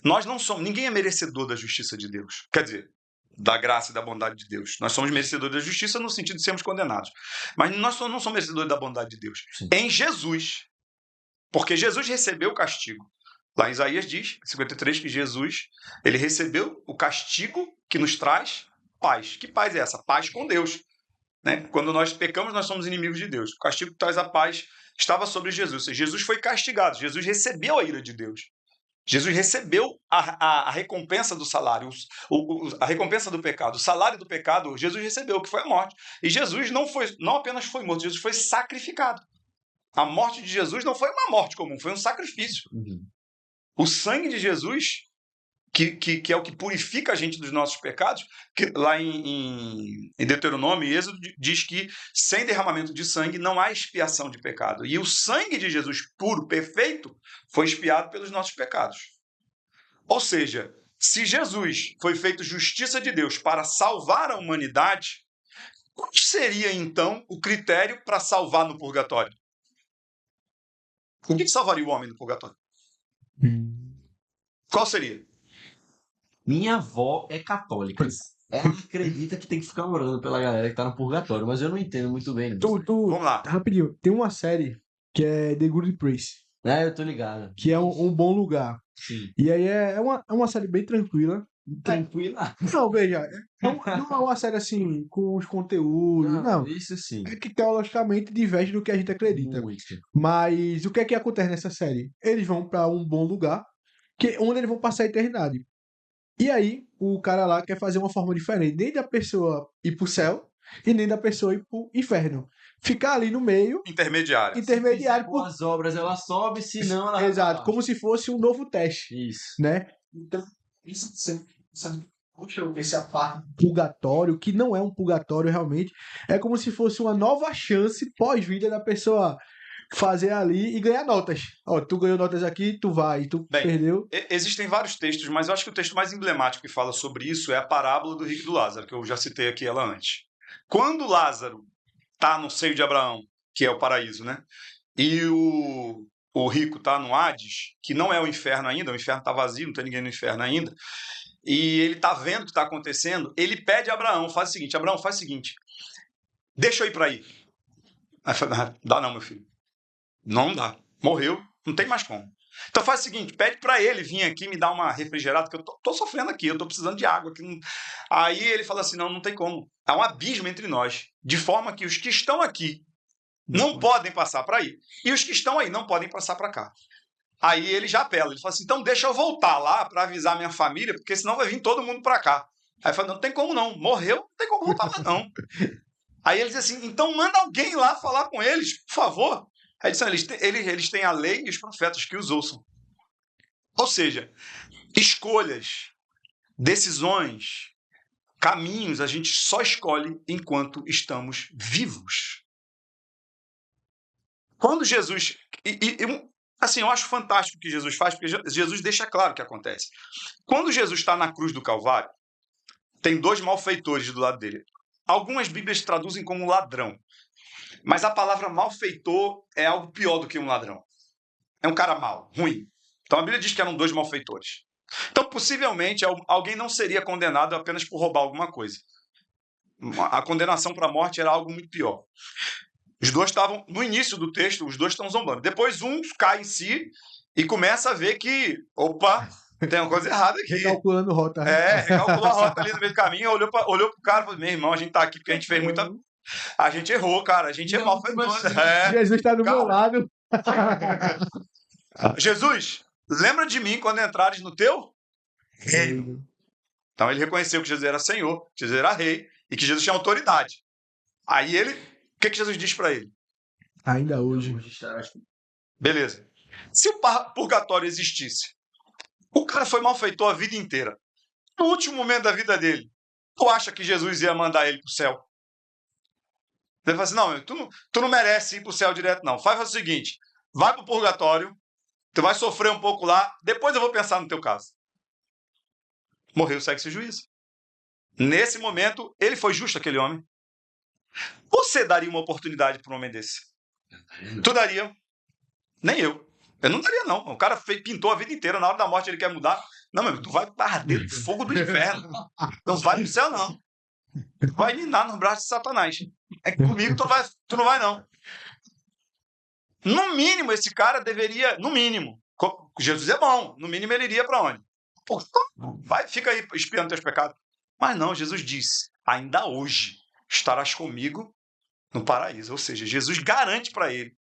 Nós não somos, ninguém é merecedor da justiça de Deus. Quer dizer, da graça e da bondade de Deus. Nós somos merecedores da justiça no sentido de sermos condenados. Mas nós não somos merecedores da bondade de Deus. Sim. Em Jesus. Porque Jesus recebeu o castigo. Lá em Isaías diz, 53, que Jesus ele recebeu o castigo que nos traz paz. Que paz é essa? Paz com Deus. Né? Quando nós pecamos, nós somos inimigos de Deus. O castigo que traz a paz estava sobre Jesus. Ou seja, Jesus foi castigado. Jesus recebeu a ira de Deus. Jesus recebeu a recompensa do salário, a recompensa do pecado. O salário do pecado, Jesus recebeu, que foi a morte. E Jesus não apenas foi morto, Jesus foi sacrificado. A morte de Jesus não foi uma morte comum, foi um sacrifício. O sangue de Jesus, que é o que purifica a gente dos nossos pecados, que lá em Deuteronômio e Êxodo diz que sem derramamento de sangue não há expiação de pecado. E o sangue de Jesus puro, perfeito, foi expiado pelos nossos pecados. Ou seja, se Jesus foi feito justiça de Deus para salvar a humanidade, qual seria então o critério para salvar no purgatório? O que salvaria o homem no purgatório? Qual seria? Minha avó é católica. Ela acredita que tem que ficar orando pela galera que tá no purgatório, mas eu não entendo muito bem. Não. Vamos lá. Rapidinho, tem uma série que é The Good Place, Eu tô ligado. que é um bom lugar. Sim. E aí é uma série bem tranquila. Tranquila. Não, veja, não é uma série assim, com os conteúdos, não. Isso sim. É que teologicamente diverge do que a gente acredita. Muito. Mas o que é que acontece nessa série? Eles vão pra um bom lugar, onde eles vão passar a eternidade. E aí, o cara lá quer fazer uma forma diferente, nem da pessoa ir pro céu e nem da pessoa ir pro inferno. Ficar ali no meio, Intermediário. intermediário. Com as obras ela sobe, senão ela Exato, vai como se fosse um novo teste, Isso. né? Então, isso essa parte do purgatório, que não é um purgatório realmente, é como se fosse uma nova chance pós-vida da pessoa fazer ali e ganhar notas. Ó, tu ganhou notas aqui, tu vai, tu Bem, perdeu. Existem vários textos, mas eu acho que o texto mais emblemático que fala sobre isso é a parábola do rico e do Lázaro, que eu já citei aqui ela antes. Quando Lázaro está no seio de Abraão, que é o paraíso, né? E o o rico está no Hades, que não é o inferno ainda, o inferno está vazio, não tem ninguém no inferno ainda, e ele está vendo o que está acontecendo, ele pede a Abraão, faz o seguinte, deixa eu ir para aí. Aí fala, dá não, meu filho. Não dá. Morreu, não tem mais como. Então faz o seguinte, pede para ele vir aqui me dar uma refrigerada, que eu tô sofrendo aqui, eu tô precisando de água. Aí ele fala assim, não tem como. Há um abismo entre nós, de forma que os que estão aqui não podem passar para aí, e os que estão aí não podem passar para cá. Aí ele já apela, ele fala assim, então deixa eu voltar lá para avisar minha família, porque senão vai vir todo mundo para cá. Aí fala, não tem como não, morreu, não tem como voltar lá não. Aí ele diz assim, então manda alguém lá falar com eles, por favor. Aí eles têm a lei e os profetas que os ouçam. Ou seja, escolhas, decisões, caminhos, a gente só escolhe enquanto estamos vivos. Quando Jesus... assim, eu acho fantástico o que Jesus faz, porque Jesus deixa claro o que acontece. Quando Jesus está na cruz do Calvário, tem 2 malfeitores do lado dele. Algumas Bíblias traduzem como ladrão. Mas a palavra malfeitor é algo pior do que um ladrão. É um cara mau, ruim. Então a Bíblia diz que eram 2 malfeitores. Então, possivelmente, alguém não seria condenado apenas por roubar alguma coisa. A condenação para a morte era algo muito pior. Os 2 estavam, no início do texto, os 2 estão zombando. Depois um cai em si e começa a ver que, opa, tem uma coisa errada aqui. Recalculando rota. Recalculou a rota ali no meio do caminho, olhou pro cara e falou, meu irmão, a gente tá aqui porque a gente fez muita... A gente errou, cara, a gente é malfeitor. Jesus está do meu lado. Jesus, lembra de mim quando entrares no teu reino. Então ele reconheceu que Jesus era Senhor, que Jesus era rei e que Jesus tinha autoridade. Aí ele, o que Jesus diz para ele? Ainda hoje. Beleza. Se o purgatório existisse, o cara foi malfeitor a vida inteira. No último momento da vida dele, tu acha que Jesus ia mandar ele pro céu? Ele fala assim, não, tu não merece ir pro céu direto, não. Faz o seguinte, vai pro purgatório, tu vai sofrer um pouco lá, depois eu vou pensar no teu caso. Morreu, segue-se o juízo. Nesse momento, ele foi justo, aquele homem. Você daria uma oportunidade para um homem desse? Tu daria? Nem eu. Eu não daria, não. O cara pintou a vida inteira, na hora da morte ele quer mudar. Não, meu, tu vai arder no fogo do inferno. Não vai pro céu, não. Tu vai ninar nos braços de Satanás. É que comigo tu não vai, não. No mínimo, esse cara deveria, no mínimo, Jesus é bom, no mínimo ele iria para onde? Pô, vai, fica aí expiando teus pecados. Mas não, Jesus disse, ainda hoje estarás comigo no paraíso. Ou seja, Jesus garante para ele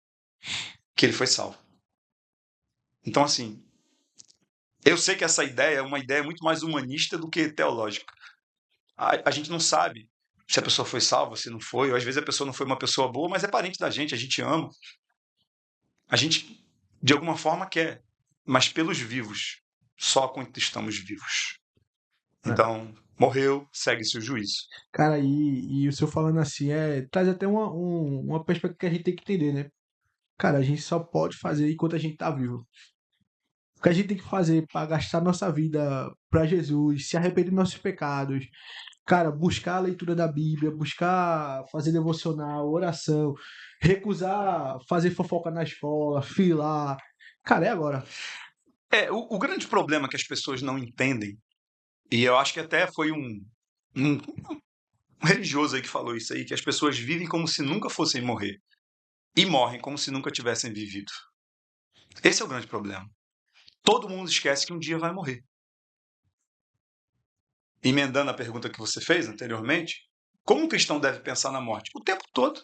que ele foi salvo. Então, assim, eu sei que essa ideia é uma ideia muito mais humanista do que teológica. A gente não sabe se a pessoa foi salva, se não foi, ou às vezes a pessoa não foi uma pessoa boa, mas é parente da gente, a gente ama. A gente, de alguma forma, quer, mas pelos vivos, só quando estamos vivos. Então, morreu, segue-se o juízo. Cara, e o senhor falando assim, traz até uma perspectiva que a gente tem que entender, né? Cara, a gente só pode fazer enquanto a gente tá vivo. O que a gente tem que fazer para gastar nossa vida para Jesus, se arrepender dos nossos pecados, cara, buscar a leitura da Bíblia, buscar fazer devocional, oração, recusar fazer fofoca na escola, filar. Cara, é agora. O grande problema que as pessoas não entendem, e eu acho que até foi um religioso aí que falou isso aí, que as pessoas vivem como se nunca fossem morrer e morrem como se nunca tivessem vivido. Esse é o grande problema. Todo mundo esquece que um dia vai morrer. Emendando a pergunta que você fez anteriormente, como um cristão deve pensar na morte? O tempo todo.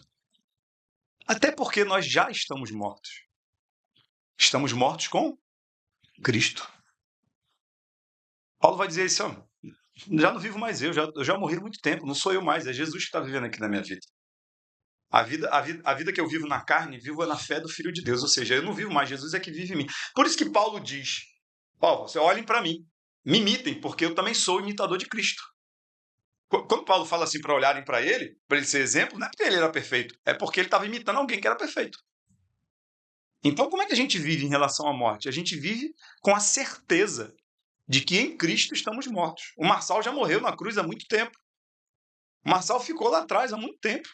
Até porque nós já estamos mortos. Estamos mortos com Cristo. Paulo vai dizer isso, já não vivo mais eu já morri há muito tempo, não sou eu mais, é Jesus que está vivendo aqui na minha vida. A vida que eu vivo na carne, vivo na fé do Filho de Deus, ou seja, eu não vivo mais, Jesus é que vive em mim. Por isso que Paulo diz, você olhem para mim, me imitem, porque eu também sou imitador de Cristo. Quando Paulo fala assim para olharem para ele ser exemplo, não é porque ele era perfeito, é porque ele estava imitando alguém que era perfeito. Então, como é que a gente vive em relação à morte? A gente vive com a certeza de que em Cristo estamos mortos. O Marçal já morreu na cruz há muito tempo. O Marçal ficou lá atrás há muito tempo.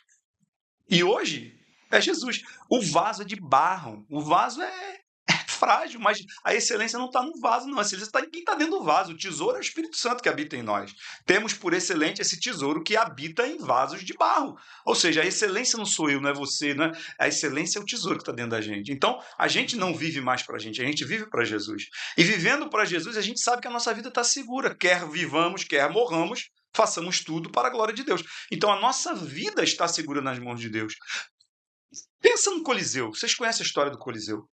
E hoje é Jesus. O vaso é de barro. O vaso frágil, mas a excelência não está no vaso, não. A excelência está em quem está dentro do vaso. O tesouro é o Espírito Santo que habita em nós. Temos por excelente esse tesouro que habita em vasos de barro. Ou seja, a excelência não sou eu, não é você, não é? A excelência é o tesouro que está dentro da gente. Então, a gente não vive mais para a gente vive para Jesus. E vivendo para Jesus, a gente sabe que a nossa vida está segura. Quer vivamos, quer morramos, façamos tudo para a glória de Deus. Então, a nossa vida está segura nas mãos de Deus. Pensa no Coliseu. Vocês conhecem a história do Coliseu?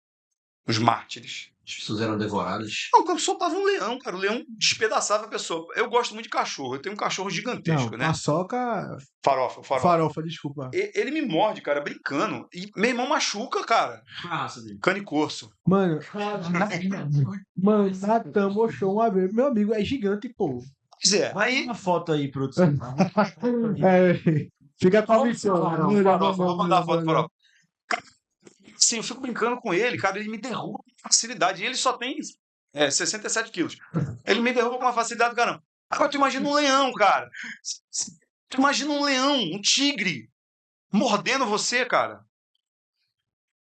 Os mártires. As pessoas eram devoradas. Não, quando soltava um leão, cara. O leão despedaçava a pessoa. Eu gosto muito de cachorro. Eu tenho um cachorro gigantesco, Não, né? paçoca... Farofa. Farofa, desculpa. Ele me morde, cara, brincando. E meu irmão machuca, cara. Qual a raça dele? Cane corso. Mano, Natan mostrou uma vez. Meu amigo é gigante, pô. Pois é. Vai Aí, uma foto aí, produção. É, fica com a missão. farofa, vou mandar a foto, farofa. Sim, eu fico brincando com ele, cara. Ele me derruba com facilidade. E ele só tem 67 quilos. Ele me derruba com uma facilidade, caramba. Agora tu imagina um leão, cara. Tu imagina um leão, um tigre, mordendo você, cara.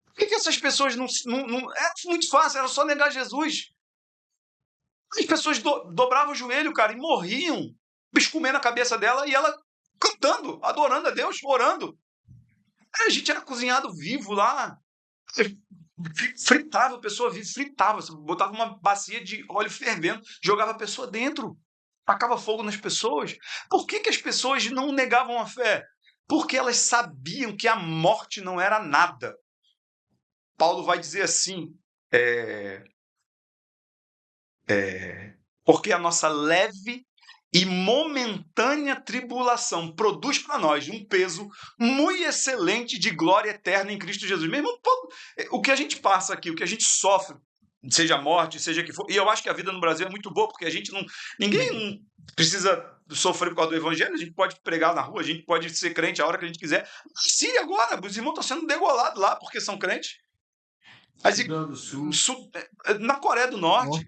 Por que essas pessoas não... É muito fácil, era só negar Jesus. As pessoas dobravam o joelho, cara, e morriam. Bicho comendo a cabeça dela e ela cantando, adorando a Deus, orando. A gente era cozinhado vivo lá. Fritava a pessoa viva, fritava. Você botava uma bacia de óleo fervendo, jogava a pessoa dentro. Tacava fogo nas pessoas. Por que as pessoas não negavam a fé? Porque elas sabiam que a morte não era nada. Paulo vai dizer assim, porque a nossa leve e momentânea tribulação produz para nós um peso muito excelente de glória eterna em Cristo Jesus. Mesmo o que a gente passa aqui, o que a gente sofre, seja morte, seja que for, e eu acho que a vida no Brasil é muito boa, porque ninguém não precisa sofrer por causa do evangelho, a gente pode pregar na rua, a gente pode ser crente a hora que a gente quiser. Síria agora, os irmãos estão sendo degolados lá porque são crentes. Na Coreia do Norte.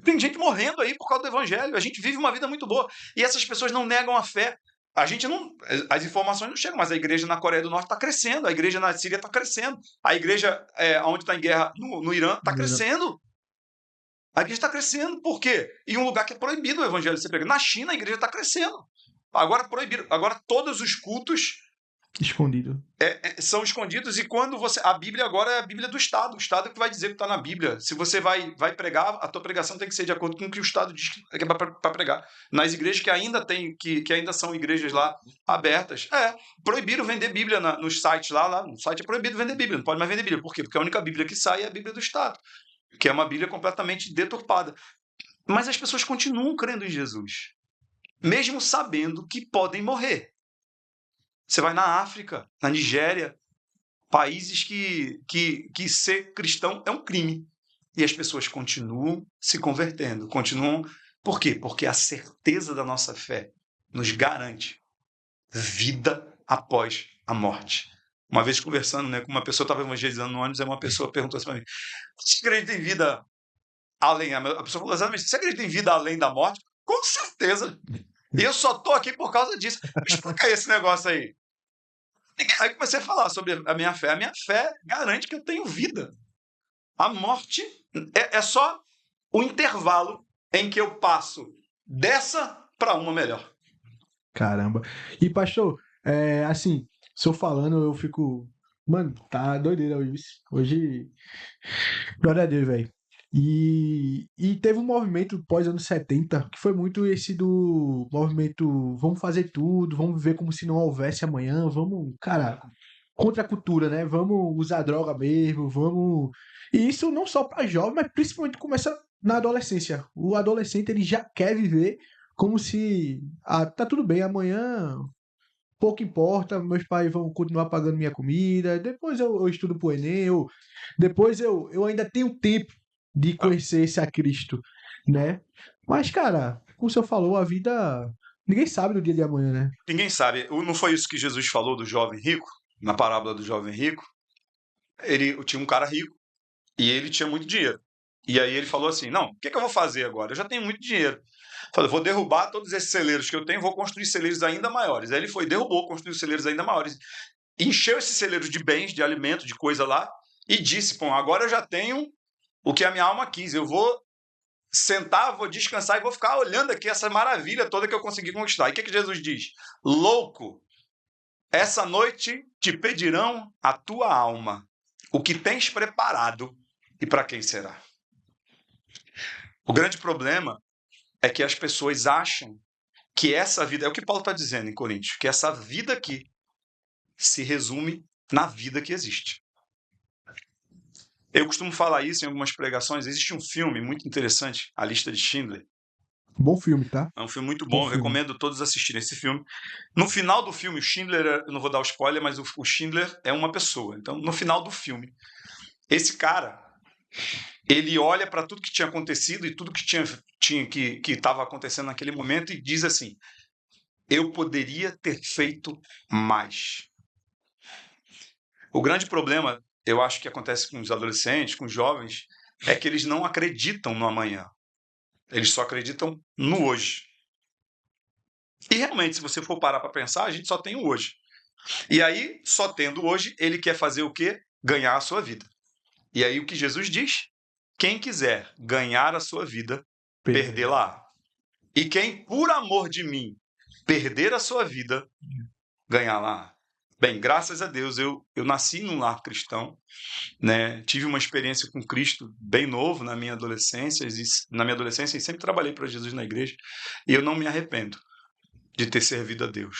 Tem gente morrendo aí por causa do evangelho. A gente vive uma vida muito boa. E essas pessoas não negam a fé. A gente não. As informações não chegam, mas a igreja na Coreia do Norte está crescendo, a igreja na Síria está crescendo, a igreja onde está em guerra no Irã está crescendo. A igreja está crescendo. Por quê? Em um lugar que é proibido o evangelho ser pregado. Na China, a igreja está crescendo. Agora proibido. Agora todos os cultos Escondido. são escondidos, e quando a Bíblia agora é a Bíblia do Estado. O Estado é que vai dizer que está na Bíblia. Se você vai pregar, a tua pregação tem que ser de acordo com o que o Estado diz que é para pregar. Nas igrejas que ainda tem, que ainda são igrejas lá abertas, proibiram vender Bíblia nos sites lá. No site é proibido vender Bíblia, não pode mais vender Bíblia. Por quê? Porque a única Bíblia que sai é a Bíblia do Estado, que é uma Bíblia completamente deturpada. Mas as pessoas continuam crendo em Jesus, mesmo sabendo que podem morrer. Você vai na África, na Nigéria, países que ser cristão é um crime. E as pessoas continuam se convertendo. Continuam. Por quê? Porque a certeza da nossa fé nos garante vida após a morte. Uma vez conversando com uma pessoa, estava evangelizando no ônibus, e uma pessoa perguntou assim para mim: você acredita em vida além? A pessoa falou exatamente: você acredita em vida além da morte? Com certeza. E eu só estou aqui por causa disso. Explica aí esse negócio aí. Aí comecei a falar sobre a minha fé. A minha fé garante que eu tenho vida. A morte é só o intervalo em que eu passo dessa para uma melhor. Caramba. E, pastor, assim, se eu falando, eu fico... Mano, tá doideira hoje. Glória a Deus, velho. E teve um movimento pós-anos 70, que foi muito esse do movimento vamos fazer tudo, vamos viver como se não houvesse amanhã, vamos, cara, contra a cultura, né? Vamos usar droga mesmo, vamos... E isso não só para jovem, mas principalmente começa na adolescência. O adolescente, ele já quer viver como se... tá tudo bem, amanhã pouco importa, meus pais vão continuar pagando minha comida, depois eu estudo pro Enem, depois eu ainda tenho tempo de conhecer esse a Cristo, né? Mas, cara, como o senhor falou, a vida... Ninguém sabe do dia de amanhã, né? Ninguém sabe. Não foi isso que Jesus falou do jovem rico? Na parábola do jovem rico? Ele tinha um cara rico e ele tinha muito dinheiro. E aí ele falou assim, não, o que eu vou fazer agora? Eu já tenho muito dinheiro. Falei, vou derrubar todos esses celeiros que eu tenho, vou construir celeiros ainda maiores. Aí ele foi, derrubou, construiu celeiros ainda maiores. Encheu esses celeiros de bens, de alimento, de coisa lá, e disse: bom, agora eu já tenho o que a minha alma quis, eu vou sentar, vou descansar e vou ficar olhando aqui essa maravilha toda que eu consegui conquistar. E o que Jesus diz? Louco, essa noite te pedirão a tua alma, o que tens preparado e para quem será. O grande problema é que as pessoas acham que essa vida, é o que Paulo está dizendo em Coríntios, que essa vida aqui se resume na vida que existe. Eu costumo falar isso em algumas pregações. Existe um filme muito interessante, A Lista de Schindler. Bom filme, tá? É um filme muito Bom bom, eu filme. recomendo todos assistirem esse filme. No final do filme, o Schindler, eu não vou dar o spoiler, mas o Schindler é uma pessoa. Então, no final do filme, esse cara, ele olha para tudo que tinha acontecido e tudo que estava acontecendo naquele momento e diz assim: eu poderia ter feito mais. O grande problema, eu acho que acontece com os adolescentes, com os jovens, é que eles não acreditam no amanhã. Eles só acreditam no hoje. E realmente, se você for parar para pensar, a gente só tem o hoje. E aí, só tendo hoje, ele quer fazer o quê? Ganhar a sua vida. E aí o que Jesus diz? Quem quiser ganhar a sua vida, perdê-la. E quem, por amor de mim, perder a sua vida, ganhá-la. Bem, graças a Deus, eu nasci num lar cristão, né? Tive uma experiência com Cristo bem novo na minha adolescência, e sempre trabalhei para Jesus na igreja, e eu não me arrependo de ter servido a Deus.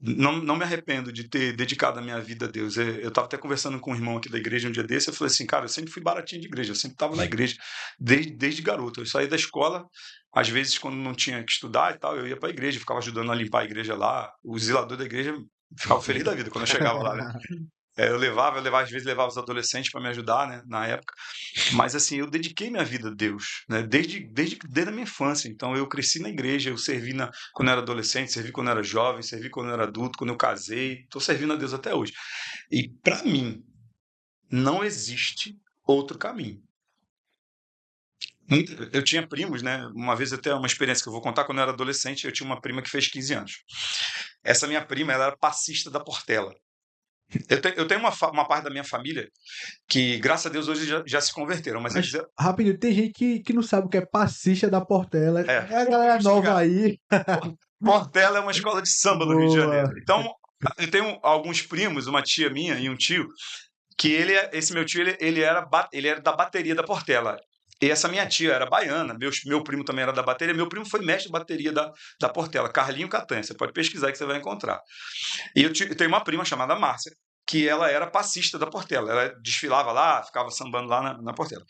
Não me arrependo de ter dedicado a minha vida a Deus. Eu estava até conversando com um irmão aqui da igreja um dia desse, eu falei assim, cara, eu sempre fui baratinho de igreja, eu sempre estava na igreja, desde garoto. Eu saí da escola, às vezes quando não tinha que estudar e tal, eu ia para a igreja, ficava ajudando a limpar a igreja lá, o zelador da igreja ficava feliz da vida quando eu chegava lá, né? Eu levava, às vezes levava os adolescentes para me ajudar, né, na época. Mas assim, eu dediquei minha vida a Deus, né, desde a minha infância. Então eu cresci na igreja, eu servi quando eu era adolescente, servi quando eu era jovem, servi quando eu era adulto, quando eu casei. Estou servindo a Deus até hoje. E para mim, não existe outro caminho. Eu tinha primos, né? Uma vez até uma experiência que eu vou contar, quando eu era adolescente, eu tinha uma prima que fez 15 anos. Essa minha prima, ela era passista da Portela. Eu tenho uma parte da minha família que, graças a Deus, hoje já se converteram. Mas eles, Rapidinho, tem gente que não sabe o que é passista da Portela. É. É a galera nova aí. Portela é uma escola de samba no Rio de Boa. Janeiro. Então, eu tenho alguns primos, uma tia minha e um tio, que esse meu tio, ele era da bateria da Portela. E essa minha tia era baiana, meu primo também era da bateria. Meu primo foi mestre de bateria da Portela, Carlinho Catanha. Você pode pesquisar que você vai encontrar. E eu tenho uma prima chamada Márcia, que ela era passista da Portela. Ela desfilava lá, ficava sambando lá na Portela.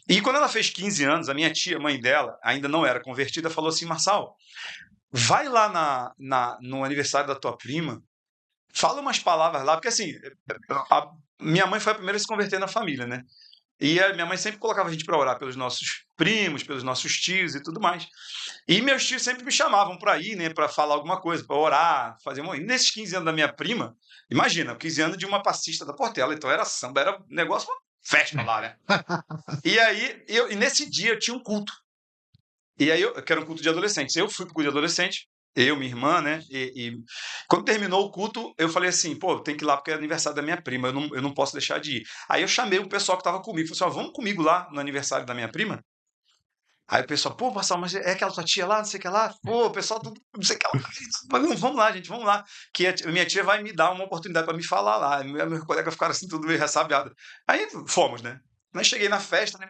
E quando ela fez 15 anos, a minha tia, mãe dela, ainda não era convertida, falou assim: Marçal, vai lá no aniversário da tua prima, fala umas palavras lá, porque assim, a minha mãe foi a primeira a se converter na família, né? E a minha mãe sempre colocava a gente para orar pelos nossos primos, pelos nossos tios e tudo mais. E meus tios sempre me chamavam para ir, né, para falar alguma coisa, para orar, fazer uma... E nesses 15 anos da minha prima, imagina, 15 anos de uma passista da Portela, então era samba, era negócio, uma festa lá, né? E aí, e nesse dia eu tinha um culto. E aí, que era um culto de adolescentes. Eu fui pro culto de adolescente, eu, minha irmã, né? E quando terminou o culto, eu falei assim, pô, tem que ir lá porque é aniversário da minha prima, eu não posso deixar de ir. Aí eu chamei o pessoal que tava comigo, falei assim, ó, vamos comigo lá no aniversário da minha prima? Aí o pessoal, pô, Marcelo, mas é aquela tua tia lá, não sei o que lá? Pô, o pessoal, não sei o que lá. Mas vamos lá, gente, vamos lá. Que a minha tia vai me dar uma oportunidade para me falar lá. Meus colegas ficaram assim, tudo meio ressabiado. Aí fomos, né? Aí cheguei na festa, né?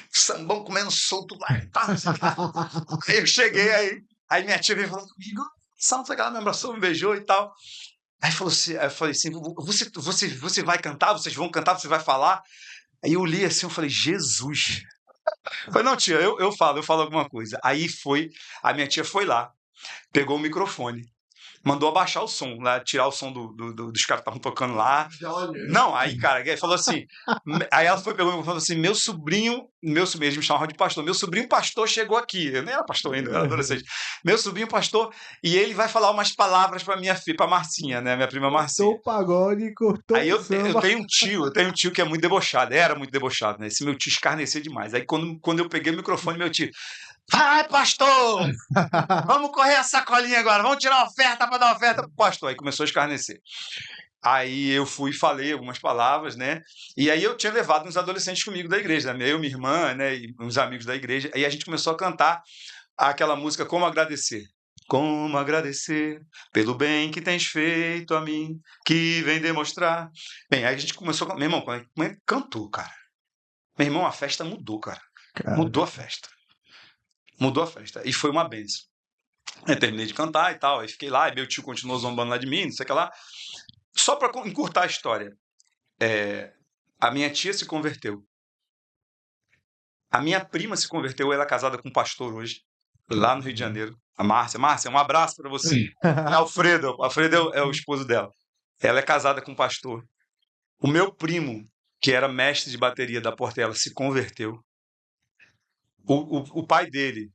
Sambão comendo solto lá e tal. Aí eu cheguei, aí minha tia veio falando comigo, não sei o que lá, me abraçou, me beijou e tal. Aí falou assim, aí eu falei assim, você vai cantar? Vocês vão cantar? Você vai falar? Aí eu li assim, eu falei, Jesus. Eu falei, não, tia, eu falo alguma coisa. Aí a minha tia foi lá, pegou o microfone, mandou abaixar o som, lá, tirar o som dos caras que estavam tocando lá. Não, aí, cara, ele falou assim, aí ela pegou e falou assim, meu sobrinho, eles me chamavam de pastor, meu sobrinho pastor chegou aqui, eu nem era pastor ainda, eu era adolescente, meu sobrinho pastor, e ele vai falar umas palavras pra minha filha, pra Marcinha, né, minha prima Marcinha. Cortou o pagode, cortou Aí o eu samba. tenho um tio que é muito debochado, era muito debochado, né, esse meu tio escarnecia demais, aí quando eu peguei o microfone, meu tio, vai, pastor! Vamos correr a sacolinha agora, vamos tirar uma oferta para dar uma oferta pro pastor. Aí começou a escarnecer. Aí eu fui e falei algumas palavras, né? E aí eu tinha levado uns adolescentes comigo da igreja, né? Eu, minha irmã, né? E uns amigos da igreja. Aí a gente começou a cantar aquela música Como Agradecer. Como agradecer pelo bem que tens feito a mim, que vem demonstrar. Bem, aí a gente começou. Meu irmão, como é que cantou, cara? Meu irmão, a festa mudou, cara. Cara, Mudou a festa. Mudou a festa. E foi uma benção. Eu terminei de cantar e tal. Aí fiquei lá, e meu tio continuou zombando lá de mim, não sei o que lá. Só para encurtar a história. A minha tia se converteu. A minha prima se converteu, ela é casada com um pastor hoje, lá no Rio de Janeiro. A Márcia. Márcia, um abraço para você. Alfredo é o esposo dela. Ela é casada com um pastor. O meu primo, que era mestre de bateria da Portela, se converteu. O pai dele,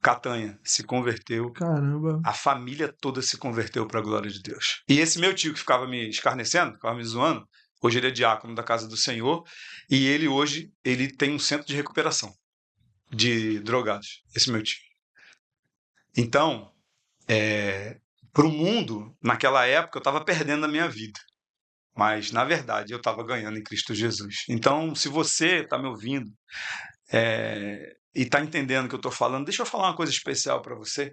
Catanha, se converteu. Caramba. A família toda se converteu para a glória de Deus. E esse meu tio que ficava me escarnecendo, ficava me zoando, hoje ele é diácono da Casa do Senhor, e ele hoje ele tem um centro de recuperação de drogados, esse meu tio. Então, para o mundo, naquela época, eu estava perdendo a minha vida. Mas, na verdade, eu estava ganhando em Cristo Jesus. Então, se você está me ouvindo e está entendendo o que eu estou falando, deixa eu falar uma coisa especial para você.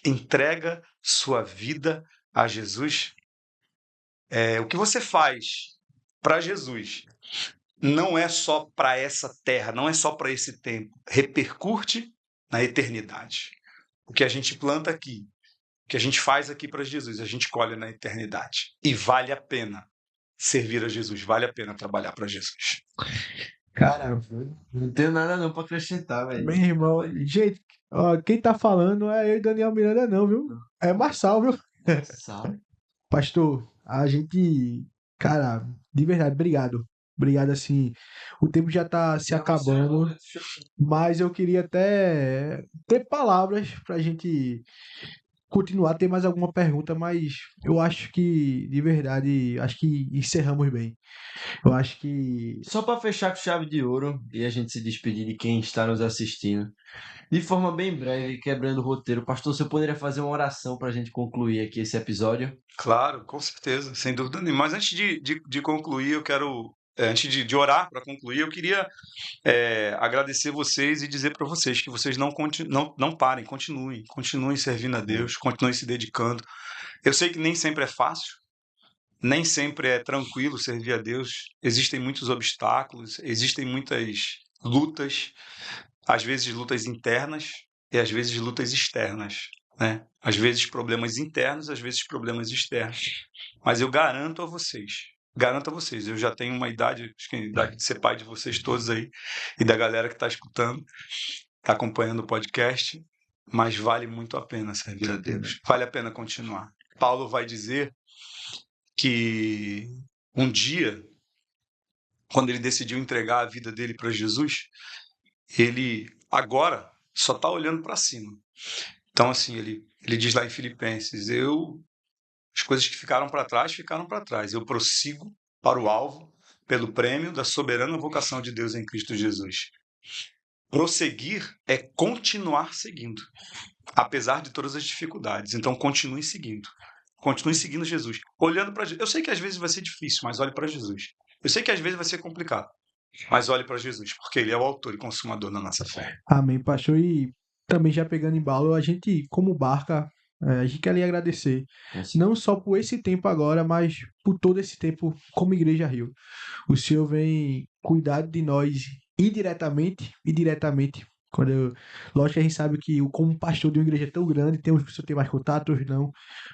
Entrega sua vida a Jesus. O que você faz para Jesus não é só para essa terra, não é só para esse tempo. Repercute na eternidade. O que a gente planta aqui, o que a gente faz aqui para Jesus, a gente colhe na eternidade. E vale a pena servir a Jesus, vale a pena trabalhar para Jesus. Cara, Não tenho nada não pra acrescentar, velho. meu irmão, gente, ó, quem tá falando é eu e Daniel Miranda, não, viu? É Marçal, viu? Sabe? Pastor, a gente, cara, de verdade, obrigado. Obrigado, assim. O tempo já tá se acabando, mas eu queria até ter palavras pra gente continuar. Ter mais alguma pergunta, mas eu acho que, de verdade, acho que encerramos bem. Eu acho que. Só pra fechar com chave de ouro e a gente se despedir de quem está nos assistindo. De forma bem breve, quebrando o roteiro, pastor, você poderia fazer uma oração pra gente concluir aqui esse episódio? Claro, com certeza, sem dúvida nenhuma. Mas antes de concluir, eu quero. Antes de orar para concluir, eu queria agradecer vocês e dizer para vocês que vocês não parem, continuem servindo a Deus, continuem se dedicando. Eu sei que nem sempre é fácil, nem sempre é tranquilo servir a Deus, existem muitos obstáculos, existem muitas lutas, às vezes lutas internas e às vezes lutas externas, né? Às vezes problemas internos, às vezes problemas externos. Mas eu garanto a vocês, eu já tenho uma idade, acho que a idade de ser pai de vocês todos aí, e da galera que está escutando, está acompanhando o podcast, mas vale muito a pena servir a Deus, vale a pena continuar. Paulo vai dizer que um dia, quando ele decidiu entregar a vida dele para Jesus, ele agora só está olhando para cima. Então, assim, ele diz lá em Filipenses, as coisas que ficaram para trás. Eu prossigo para o alvo, pelo prêmio da soberana vocação de Deus em Cristo Jesus. Prosseguir é continuar seguindo, apesar de todas as dificuldades. Então, continue seguindo. Continue seguindo Jesus. Olhando para Jesus. Eu sei que às vezes vai ser difícil, mas olhe para Jesus. Eu sei que às vezes vai ser complicado, mas olhe para Jesus, porque Ele é o autor e consumador da nossa fé. Amém, pastor. E também já pegando embalo, a gente, como Barca, a gente quer lhe agradecer. Não só por esse tempo agora, mas por todo esse tempo como Igreja Rio. O Senhor vem cuidar de nós indiretamente e diretamente. Lógico que a gente sabe que como pastor de uma igreja tão grande, tem uns que o senhor tem mais contato, outros não.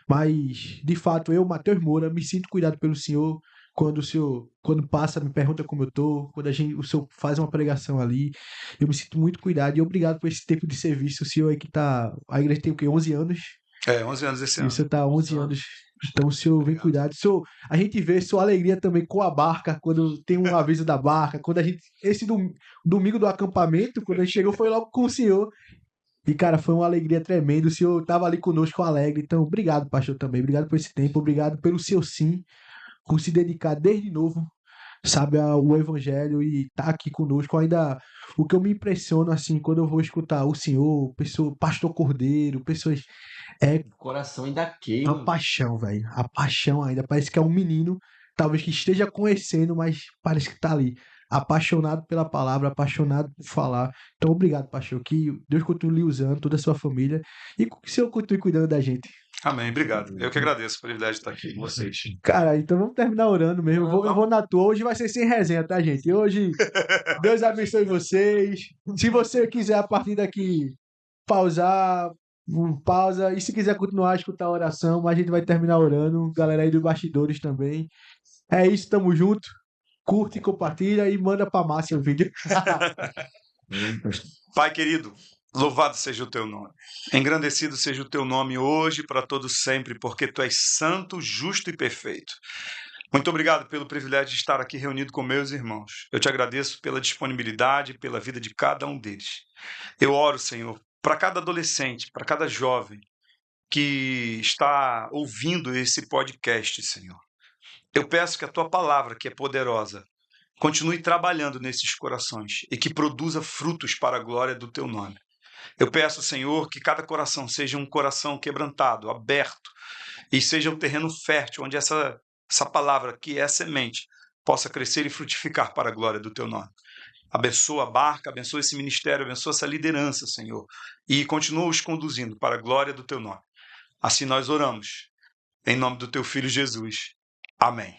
Mas, de fato, eu, Matheus Moura, me sinto cuidado pelo senhor. Quando passa, me pergunta como eu tô, o senhor faz uma pregação ali, eu me sinto muito cuidado e obrigado por esse tempo de serviço. O senhor aí que tá. A igreja tem o quê? 11 anos? 11 anos esse E ano. o senhor tá há 11 anos. Então o senhor vem cuidado. A gente vê sua alegria também com a barca, quando tem um aviso da barca. Esse domingo do acampamento, quando a gente chegou, foi logo com o senhor. E, cara, foi uma alegria tremenda. O senhor tava ali conosco, alegre. Então, obrigado, pastor, também. Obrigado por esse tempo. Obrigado pelo seu sim, por se dedicar desde novo, sabe, ao evangelho e tá aqui conosco. Ainda, o que eu me impressiono, assim, quando eu vou escutar o senhor, pastor Cordeiro, pessoas O coração ainda A queima. paixão, velho. A paixão ainda. Parece que é um menino, talvez que esteja conhecendo, mas parece que tá ali. Apaixonado pela palavra, apaixonado por falar. Então, obrigado, pastor. Que Deus continue lhe usando, toda a sua família. E que o Senhor continue cuidando da gente. Amém, obrigado. Eu que agradeço o privilégio de estar aqui com vocês. Cara, então vamos terminar orando mesmo. Eu vou na tua. Hoje vai ser sem resenha, tá, gente? Hoje, Deus abençoe vocês. Se você quiser, a partir daqui, pausar, pausa. E se quiser continuar a escutar a oração, mas a gente vai terminar orando. Galera aí dos bastidores também. É isso, tamo junto. Curte, compartilha e manda pra Márcia o vídeo. Pai querido, louvado seja o teu nome. Engrandecido seja o teu nome hoje para todos sempre, porque tu és santo, justo e perfeito. Muito obrigado pelo privilégio de estar aqui reunido com meus irmãos. Eu te agradeço pela disponibilidade, pela vida de cada um deles. Eu oro, Senhor, para cada adolescente, para cada jovem que está ouvindo esse podcast, Senhor. Eu peço que a tua palavra, que é poderosa, continue trabalhando nesses corações e que produza frutos para a glória do teu nome. Eu peço, Senhor, que cada coração seja um coração quebrantado, aberto, e seja um terreno fértil, onde essa palavra, que é a semente, possa crescer e frutificar para a glória do teu nome. Abençoa a barca, abençoa esse ministério, abençoa essa liderança, Senhor, e continua os conduzindo para a glória do teu nome. Assim nós oramos, em nome do teu Filho Jesus. Amém.